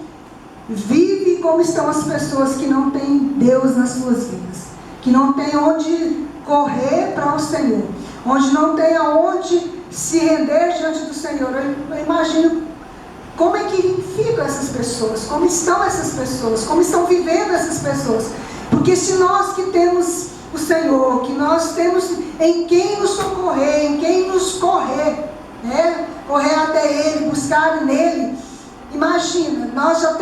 vive como estão as pessoas que não têm Deus nas suas vidas, que não têm onde correr para o Senhor, onde não tem aonde se render diante do Senhor. Eu imagino como é que ficam essas pessoas, como estão essas pessoas, como estão vivendo essas pessoas. Porque se nós que temos o Senhor, que nós temos em quem nos socorrer, em quem nos correr, né? Correr até Ele, buscar nele, imagina, nós já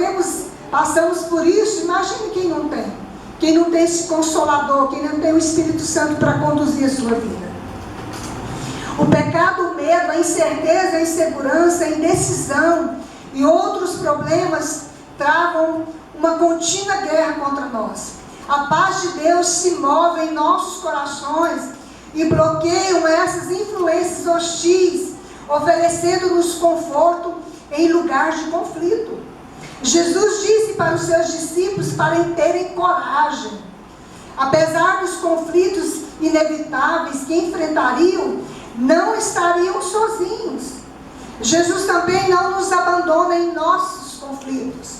passamos por isso, imagine quem não tem esse Consolador, quem não tem o Espírito Santo para conduzir a sua vida. O pecado, o medo, a incerteza, a insegurança, a indecisão e outros problemas travam uma contínua guerra contra nós. A paz de Deus se move em nossos corações e bloqueiam essas influências hostis, oferecendo-nos conforto em lugar de conflito. Jesus disse para os seus discípulos para terem coragem. Apesar dos conflitos inevitáveis que enfrentariam, não estariam sozinhos. Jesus também não nos abandona em nossos conflitos.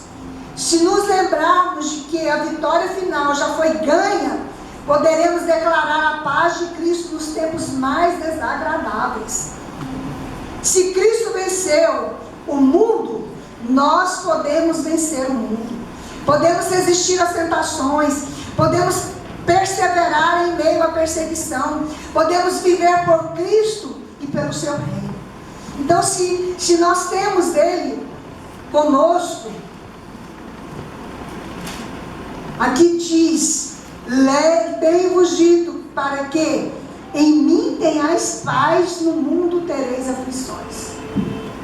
Se nos lembrarmos de que a vitória final já foi ganha, poderemos declarar a paz de Cristo nos tempos mais desagradáveis. Se Cristo venceu o mundo, nós podemos vencer o mundo. Podemos resistir às tentações, podemos perseverar em meio à perseguição, podemos viver por Cristo e pelo seu reino. Então, se nós temos Ele conosco, aqui diz: tenho-vos dito para que em mim tenhais paz, no mundo tereis aflições.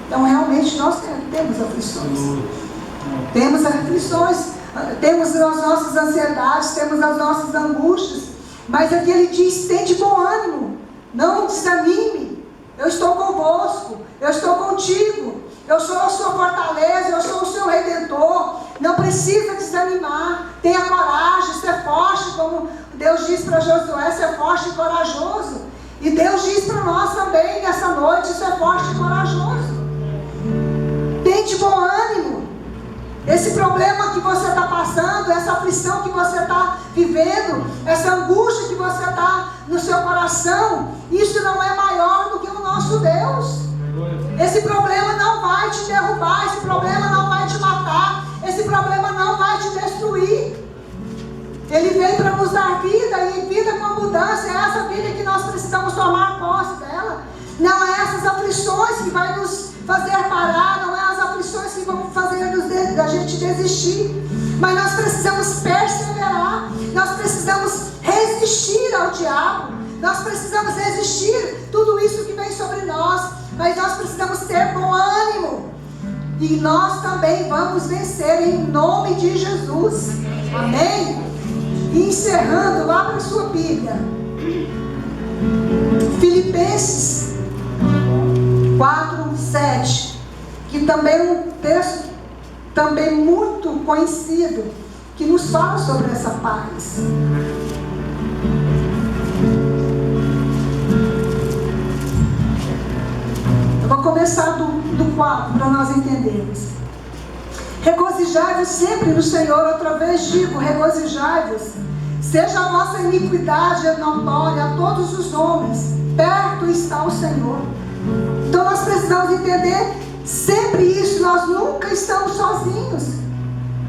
Então realmente nós temos aflições. Temos aflições, temos as nossas ansiedades, temos as nossas angústias. Mas aqui ele diz: tem de bom ânimo, não desanime, eu estou convosco, eu estou contigo, eu sou a sua fortaleza, eu sou o seu redentor. Não precisa desanimar, tenha coragem, ser forte, como Deus diz para Josué, ser forte e corajoso. E Deus diz para nós também nessa noite, ser forte e corajoso. Tem de bom ânimo. Esse problema que você está passando, essa aflição que você está vivendo, essa angústia que você está no seu coração, isso não é maior do que o nosso Deus. Esse problema não vai te derrubar, esse problema não vai te matar, esse problema não vai te destruir. Ele veio para nos dar vida, e vida com abundância. É essa vida que nós precisamos tomar posse dela. Não é essas aflições que vai nos fazer parar, não é as aflições que vão fazer a gente desistir. Mas nós precisamos perseverar, nós precisamos resistir ao diabo, nós precisamos resistir tudo isso que vem sobre nós. Mas nós precisamos ter bom ânimo. E nós também vamos vencer em nome de Jesus. Amém? E encerrando, abra sua Bíblia. Filipenses 4:7, que também é um texto também muito conhecido, que nos fala sobre essa paz. Eu vou começar do 4 para nós entendermos. Regozijai-vos sempre no Senhor. Outra vez digo, regozijai-vos. Seja a vossa iniquidade notória a todos os homens, perto está o Senhor. Então nós precisamos entender sempre isso, nós nunca estamos sozinhos.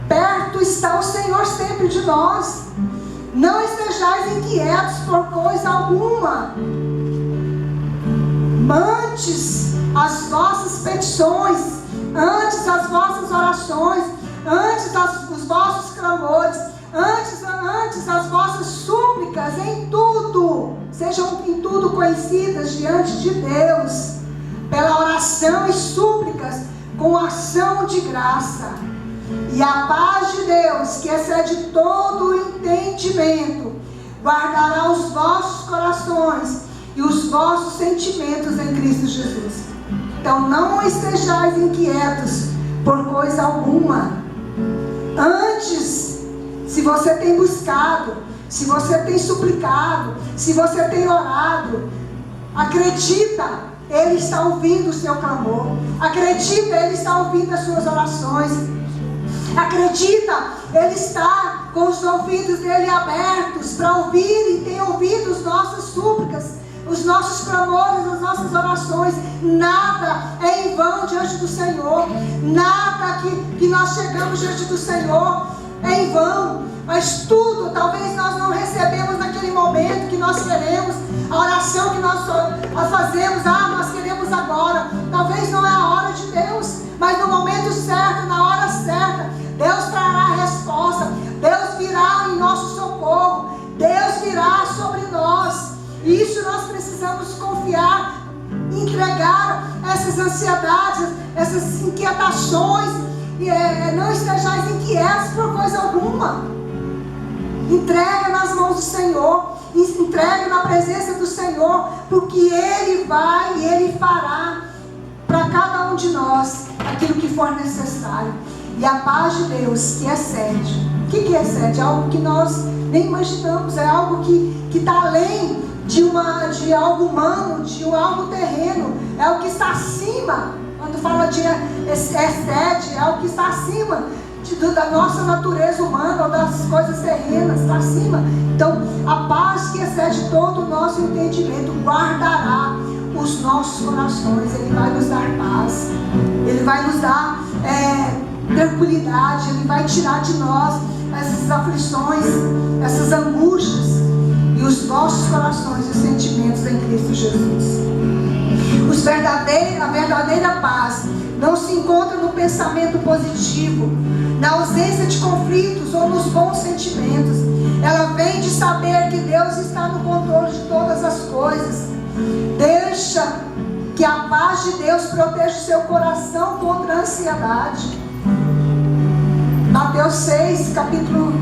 Perto está o Senhor sempre de nós. Não estejais inquietos por coisa alguma. Antes as vossas petições, antes as vossas orações, antes os vossos clamores, antes as vossas súplicas, em tudo, sejam em tudo conhecidas diante de Deus, pela oração e súplicas, com ação de graça. E a paz de Deus, que excede todo o entendimento, guardará os vossos corações e os vossos sentimentos em Cristo Jesus. Então não estejais inquietos por coisa alguma. Antes, se você tem buscado, se você tem suplicado, se você tem orado, acredita, Ele está ouvindo o seu clamor. Acredita, Ele está ouvindo as suas orações. Acredita, Ele está com os ouvidos dele abertos para ouvir, e tem ouvido as nossas súplicas, os nossos clamores, as nossas orações. Nada é em vão diante do Senhor. Nada que nós chegamos diante do Senhor é em vão. Mas tudo, talvez nós não recebemos naquele momento que nós queremos, a oração que nós fazemos, nós queremos agora. Talvez não é a hora de Deus, mas no momento certo, na hora certa, Deus trará a resposta. Deus virá em nosso socorro. Deus virá sobre nós. Isso nós precisamos confiar, entregar essas ansiedades, essas inquietações. Não estejais inquietos por coisa alguma. Entrega nas mãos do Senhor, entrega na presença do Senhor, porque Ele vai e Ele fará para cada um de nós aquilo que for necessário. E a paz de Deus, que excede. O que excede? É algo que nós nem imaginamos, é algo que está além de algo humano, de algo terreno, é algo que está acima. Quando fala de excede, é algo que está acima da nossa natureza humana ou das coisas terrenas, está acima. Então, a paz que excede todo o nosso entendimento guardará os nossos corações. Ele vai nos dar paz, Ele vai nos dar tranquilidade, Ele vai tirar de nós essas aflições, essas angústias, e os nossos corações e sentimentos em Cristo Jesus. A verdadeira paz não se encontra no pensamento positivo, na ausência de conflitos ou nos bons sentimentos. Ela vem de saber que Deus está no controle de todas as coisas. Deixa que a paz de Deus proteja o seu coração contra a ansiedade. Mateus 6, capítulo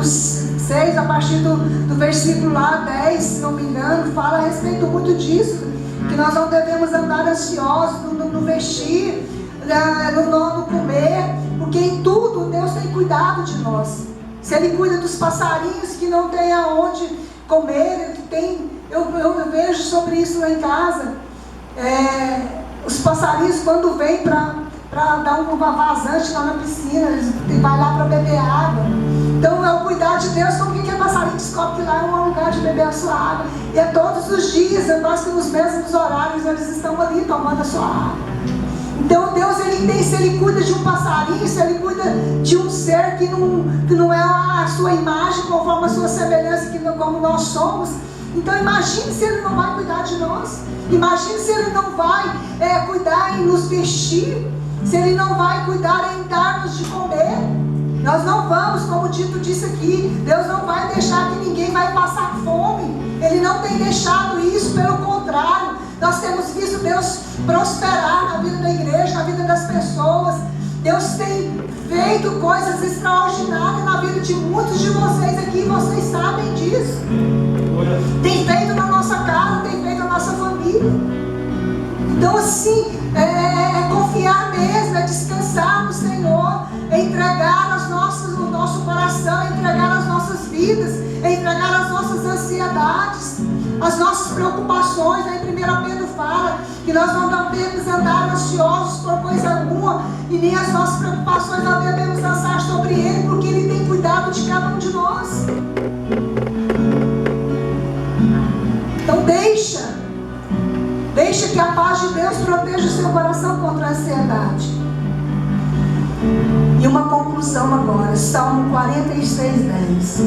6, a partir do versículo lá 10, se não me engano, fala a respeito muito disso, que nós não devemos andar ansiosos no vestir, no comer, porque em tudo Deus tem cuidado de nós. Se Ele cuida dos passarinhos que não tem aonde comer, eu vejo sobre isso lá em casa. Os passarinhos, quando vêm para dar uma vazante lá na piscina, eles vai lá para beber água. Então é o cuidar de Deus. Como que passarinho descobre que lá é um lugar de beber a sua água? E é todos os dias, é quase que nos mesmos horários, eles estão ali tomando a sua água. Então Deus, se Ele cuida de um passarinho, se Ele cuida de um ser que não é a sua imagem, conforme a sua semelhança, como nós somos, então imagine se Ele não vai cuidar de nós. Imagine se Ele não vai cuidar em nos vestir, se Ele não vai cuidar em dar-nos de comer. Nós não vamos, como o Tito disse aqui, Deus não vai deixar que ninguém vai passar fome. Ele não tem deixado isso, pelo contrário. Nós temos visto Deus prosperar na vida da igreja, na vida das pessoas. Deus tem feito coisas extraordinárias na vida de muitos de vocês aqui, vocês sabem disso. Tem feito na nossa casa, tem feito na nossa família. Então assim, confiar mesmo, descansar no Senhor, entregar o nosso coração, entregar as nossas vidas, entregar as nossas ansiedades, as nossas preocupações. Aí 1 Pedro fala que nós não devemos andar ansiosos por coisa alguma, e nem as nossas preocupações nós devemos lançar sobre Ele, porque Ele tem cuidado de cada um de nós. Então deixa que a paz de Deus proteja o seu coração contra a ansiedade. E uma conclusão agora, Salmo 46, 10.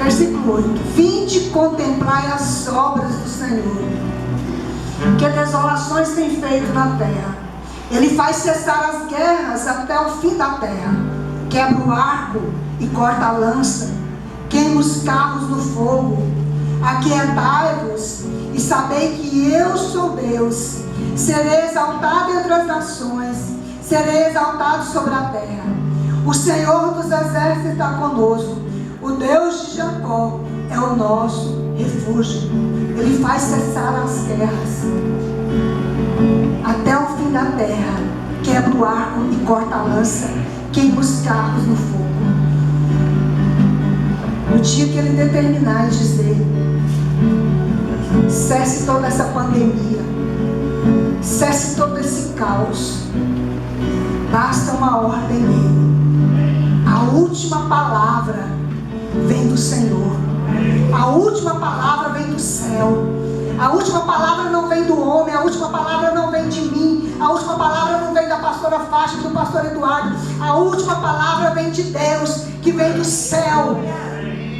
Versículo 8. Vinde contemplai as obras do Senhor, que desolações tem feito na terra. Ele faz cessar as guerras até o fim da terra. Quebra o arco e corta a lança, queima os carros no fogo. Aquietai-vos e sabei que eu sou Deus. Serei exaltado entre as nações, serei exaltado sobre a terra. O Senhor dos exércitos está conosco. O Deus de Jacó é o nosso refúgio. Ele faz cessar as guerras até o fim da terra. Quebra o arco corta a lança, queima os carros no fogo. No dia que Ele determinar e dizer: cesse toda essa pandemia, cesse todo esse caos, basta uma ordem dele. A última palavra vem do Senhor. A última palavra vem do céu. A última palavra não vem do homem. A última palavra não vem de mim. A última palavra não vem da pastora Fátima, do pastor Eduardo. A última palavra vem de Deus, que vem do céu.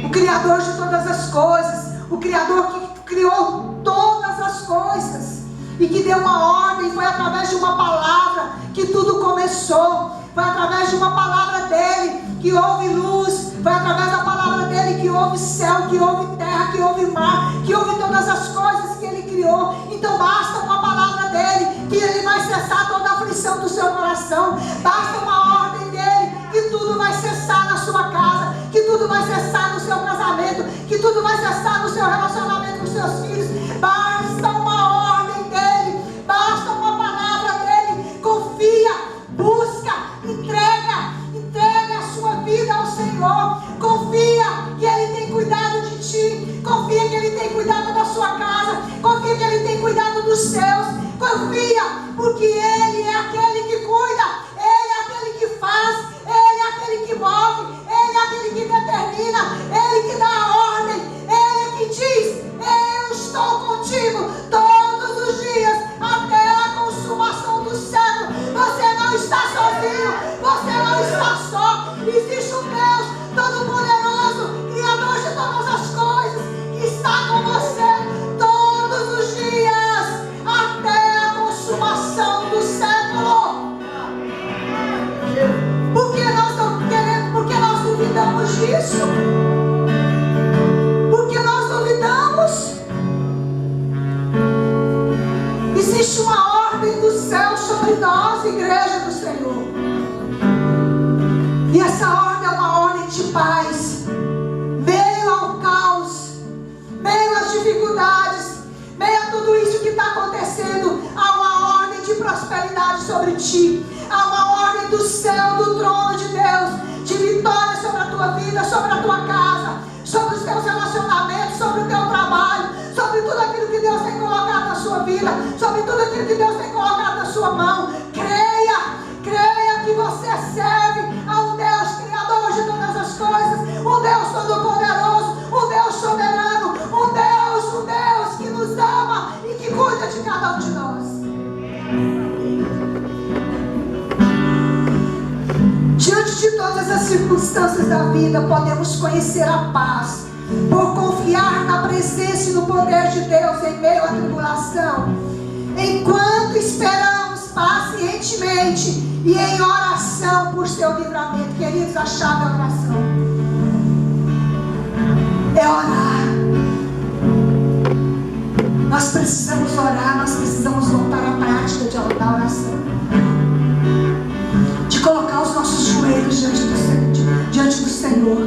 O Criador de todas as coisas. O Criador que criou todas as coisas e que deu uma ordem. Foi através de uma palavra que tudo começou. Foi através de uma palavra dele que houve luz. Foi através da palavra dele que houve céu, que houve terra, que houve mar, que houve todas as coisas que ele criou. Então basta uma palavra dele, que ele vai cessar toda a aflição do seu coração. Basta uma ordem dele, que tudo vai cessar na sua casa, que tudo vai cessar no seu casamento, que tudo vai cessar no seu relacionamento com seus filhos. Basta uma ordem dele, basta uma palavra dele. Confia, busca, entrega a sua vida ao Senhor. Confia que Ele tem cuidado de ti. Confia que Ele tem cuidado da sua casa. Confia que Ele tem cuidado dos seus. Confia, porque Ele é aquele que cuida. Ele é aquele que faz. Ele é aquele que move. Ele é aquele que determina. Ele que dá a ordem. Ele que diz: eu estou contigo todos os dias até a consumação do século. Você não está sozinho. Você não está só. Existe um Deus Todo-Poderoso, Criador de todas as coisas, que está com você todos os dias até a consumação do século. Por que nós não queremos? Por que nós duvidamos disso? Por que nós duvidamos? Existe uma ordem do céu sobre nós, igreja do Senhor. E essa ordem é uma ordem de paz. Meio ao caos, meio às dificuldades, meio a tudo isso que está acontecendo, há uma ordem de prosperidade sobre ti. Há uma ordem do céu, do trono de Deus, de vitória sobre a tua vida, sobre a tua casa, sobre os teus relacionamentos, sobre o teu trabalho, sobre tudo aquilo que Deus tem colocado na sua vida, sobre tudo aquilo que Deus tem colocado na sua mão. Creia que você serve a um Deus Criador de todas as coisas, um Deus Todo-Poderoso, um Deus soberano, um Deus que nos ama e que cuida de cada um de nós. Diante de todas as circunstâncias da vida, podemos conhecer a paz, por confiar na presença e no poder de Deus em meio à tribulação, enquanto esperamos pacientemente e em oração por seu livramento. Queridos, a chave é a oração. É orar. Nós precisamos orar, nós precisamos voltar à prática da oração, de colocar os nossos joelhos diante do Senhor.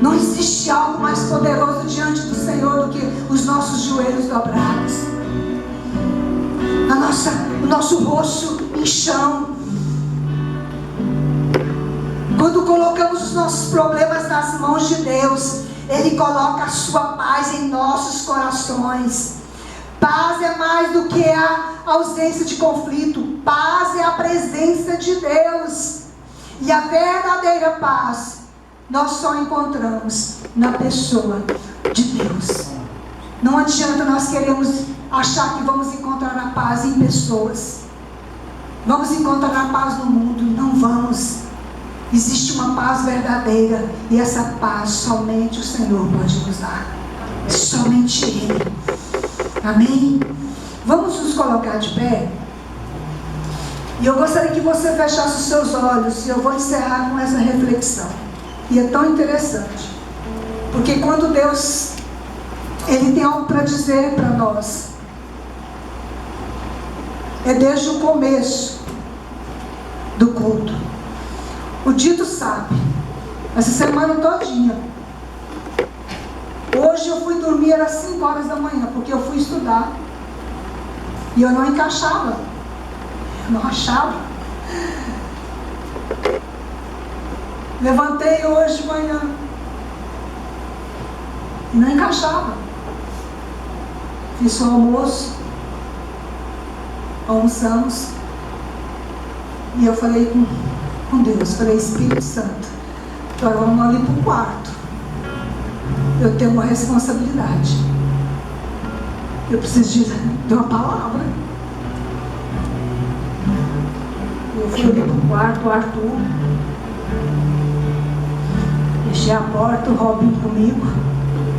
Não existe algo mais poderoso diante do Senhor do que os nossos joelhos dobrados, o nosso rosto em chão. Quando colocamos os nossos problemas nas mãos de Deus, Ele coloca a sua paz em nossos corações. Paz é mais do que a ausência de conflito. Paz é a presença de Deus. E a verdadeira paz nós só encontramos na pessoa de Deus. Não adianta nós queremos achar que vamos encontrar a paz em pessoas. Vamos encontrar a paz no mundo. Não vamos. Existe uma paz verdadeira, e essa paz somente o Senhor pode nos dar. Somente Ele. Amém? Vamos nos colocar de pé. E eu gostaria que você fechasse os seus olhos, e eu vou encerrar com essa reflexão. E é tão interessante, porque quando Deus, Ele tem algo para dizer para nós, é desde o começo do culto. O Dito sabe, essa semana todinha. Hoje eu fui dormir às 5 horas da manhã, porque eu fui estudar. E eu não encaixava. Eu não achava. Levantei hoje de manhã e não encaixava. Fiz o almoço, almoçamos, e eu falei com Deus, falei: Espírito Santo, agora vamos ali para o quarto. Eu tenho uma responsabilidade. Eu preciso de uma palavra. Eu fui ali para o quarto, o Arthur. Fechei a porta, o Robinho comigo.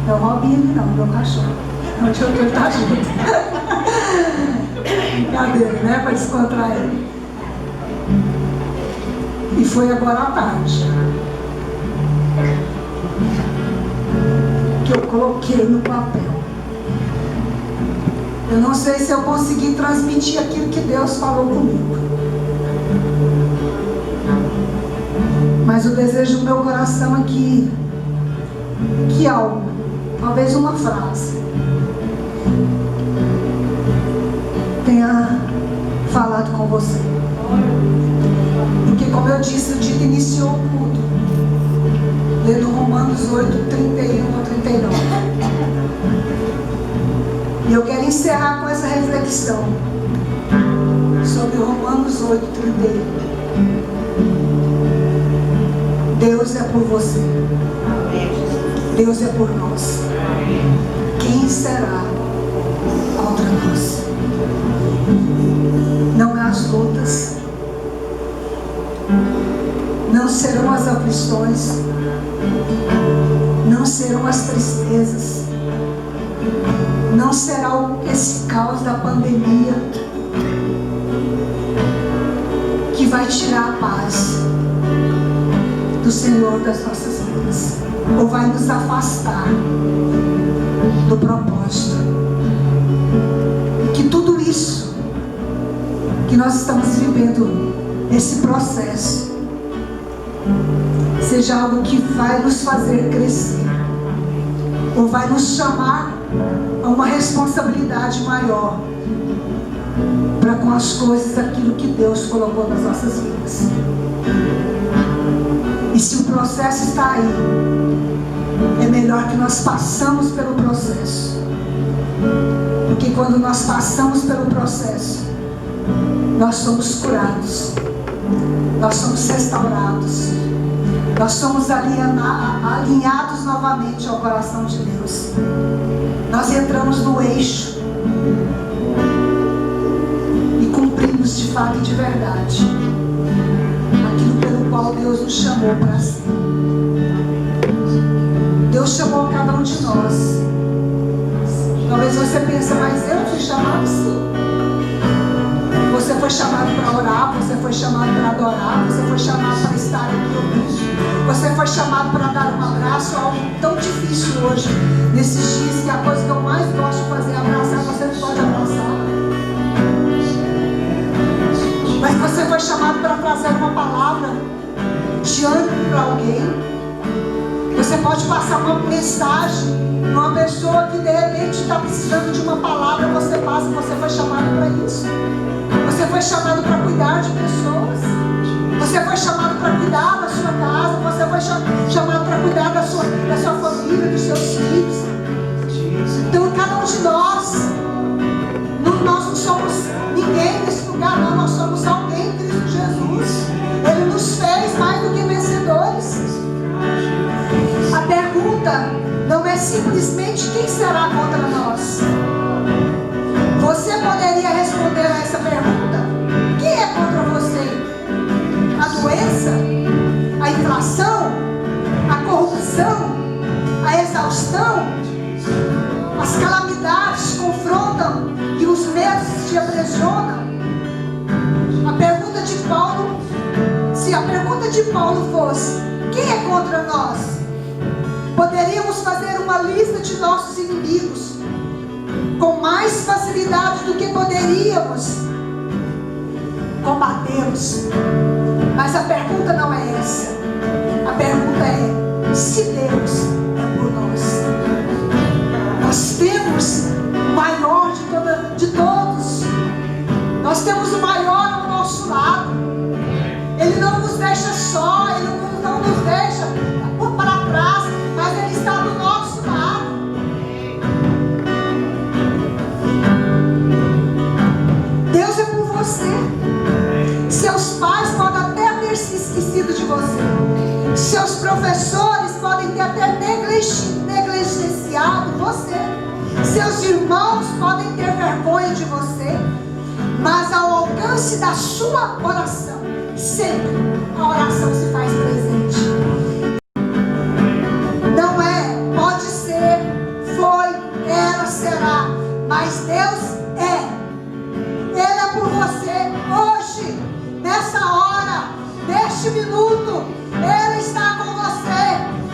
Não é o Robinho não, meu cachorro. Onde eu estou, tá junto. Brincadeira, né? Para descontrair. E foi agora à tarde que eu coloquei no papel. Eu não sei se eu consegui transmitir aquilo que Deus falou comigo, mas o desejo do meu coração é que algo, talvez uma frase, tenha falado com você. Porque, como eu disse, o dia que iniciou o culto, lendo Romanos 8, 31 a 39. E eu quero encerrar com essa reflexão sobre Romanos 8, 31. Deus é por você. Deus é por nós. Quem será contra nós? Não é as lutas, não serão as aflições, não serão as tristezas, não será esse caos da pandemia que vai tirar a paz do Senhor das nossas vidas, ou vai nos afastar do propósito. E que tudo isso que nós estamos vivendo, esse processo, seja algo que vai nos fazer crescer, ou vai nos chamar a uma responsabilidade maior para com as coisas daquilo que Deus colocou nas nossas vidas. E se o processo está aí, é melhor que nós passamos pelo processo, porque quando nós passamos pelo processo, nós somos curados, nós somos restaurados, nós somos alinhados novamente ao coração de Deus. Nós entramos no eixo e cumprimos de fato e de verdade aquilo pelo qual Deus nos chamou para si. Deus chamou cada um de nós. Talvez você pense: mas eu fui chamado sim. Você foi chamado para orar, você foi chamado para adorar, você foi chamado para estar aqui ouvindo, você foi chamado para dar um abraço. É algo tão difícil hoje, nesses dias, que a coisa que eu mais gosto de fazer é abraçar. Você não pode abraçar, mas você foi chamado para trazer uma palavra de ânimo para alguém. Você pode passar uma mensagem para uma pessoa que de repente está precisando de uma palavra. Você passa, você foi chamado para isso. Você foi chamado para cuidar de pessoas. Você foi chamado para cuidar da sua casa. Você foi chamado para cuidar da sua família, dos seus filhos. Então, cada um de nós não somos ninguém nesse lugar, não. Nós somos alguém em Cristo Jesus. Ele nos fez mais do que vencedores. A pergunta não é simplesmente quem será contra nós. Você poderia responder a essa pergunta: quem é contra você? A doença? A inflação? A corrupção? A exaustão? As calamidades te confrontam e os medos te aprisionam? A pergunta de Paulo, se a pergunta de Paulo fosse: quem é contra nós? Poderíamos fazer uma lista de nossos inimigos com mais facilidade do que poderíamos combatê-los. Mas a pergunta não é essa. A pergunta é: se Deus é por nós. Nós temos o maior de todos. Nós temos o maior ao nosso lado. Ele não nos deixa professores podem ter até negligenciado você. Seus irmãos podem ter vergonha de você. Mas ao alcance da sua oração, sempre a oração se faz presente. Não é, pode ser, foi, era, será, mas Deus é. Ele é por você hoje, nessa hora, neste minuto. Ele está com você.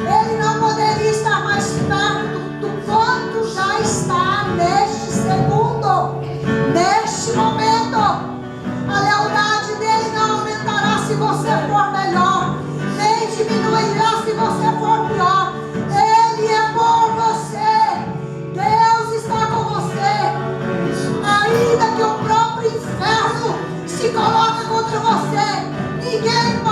Ele não poderia estar mais perto do quanto já está neste segundo, neste momento. A lealdade dele não aumentará se você for melhor, nem diminuirá se você for pior. Ele é por você. Deus está com você. Ainda que o próprio inferno se coloque contra você, ninguém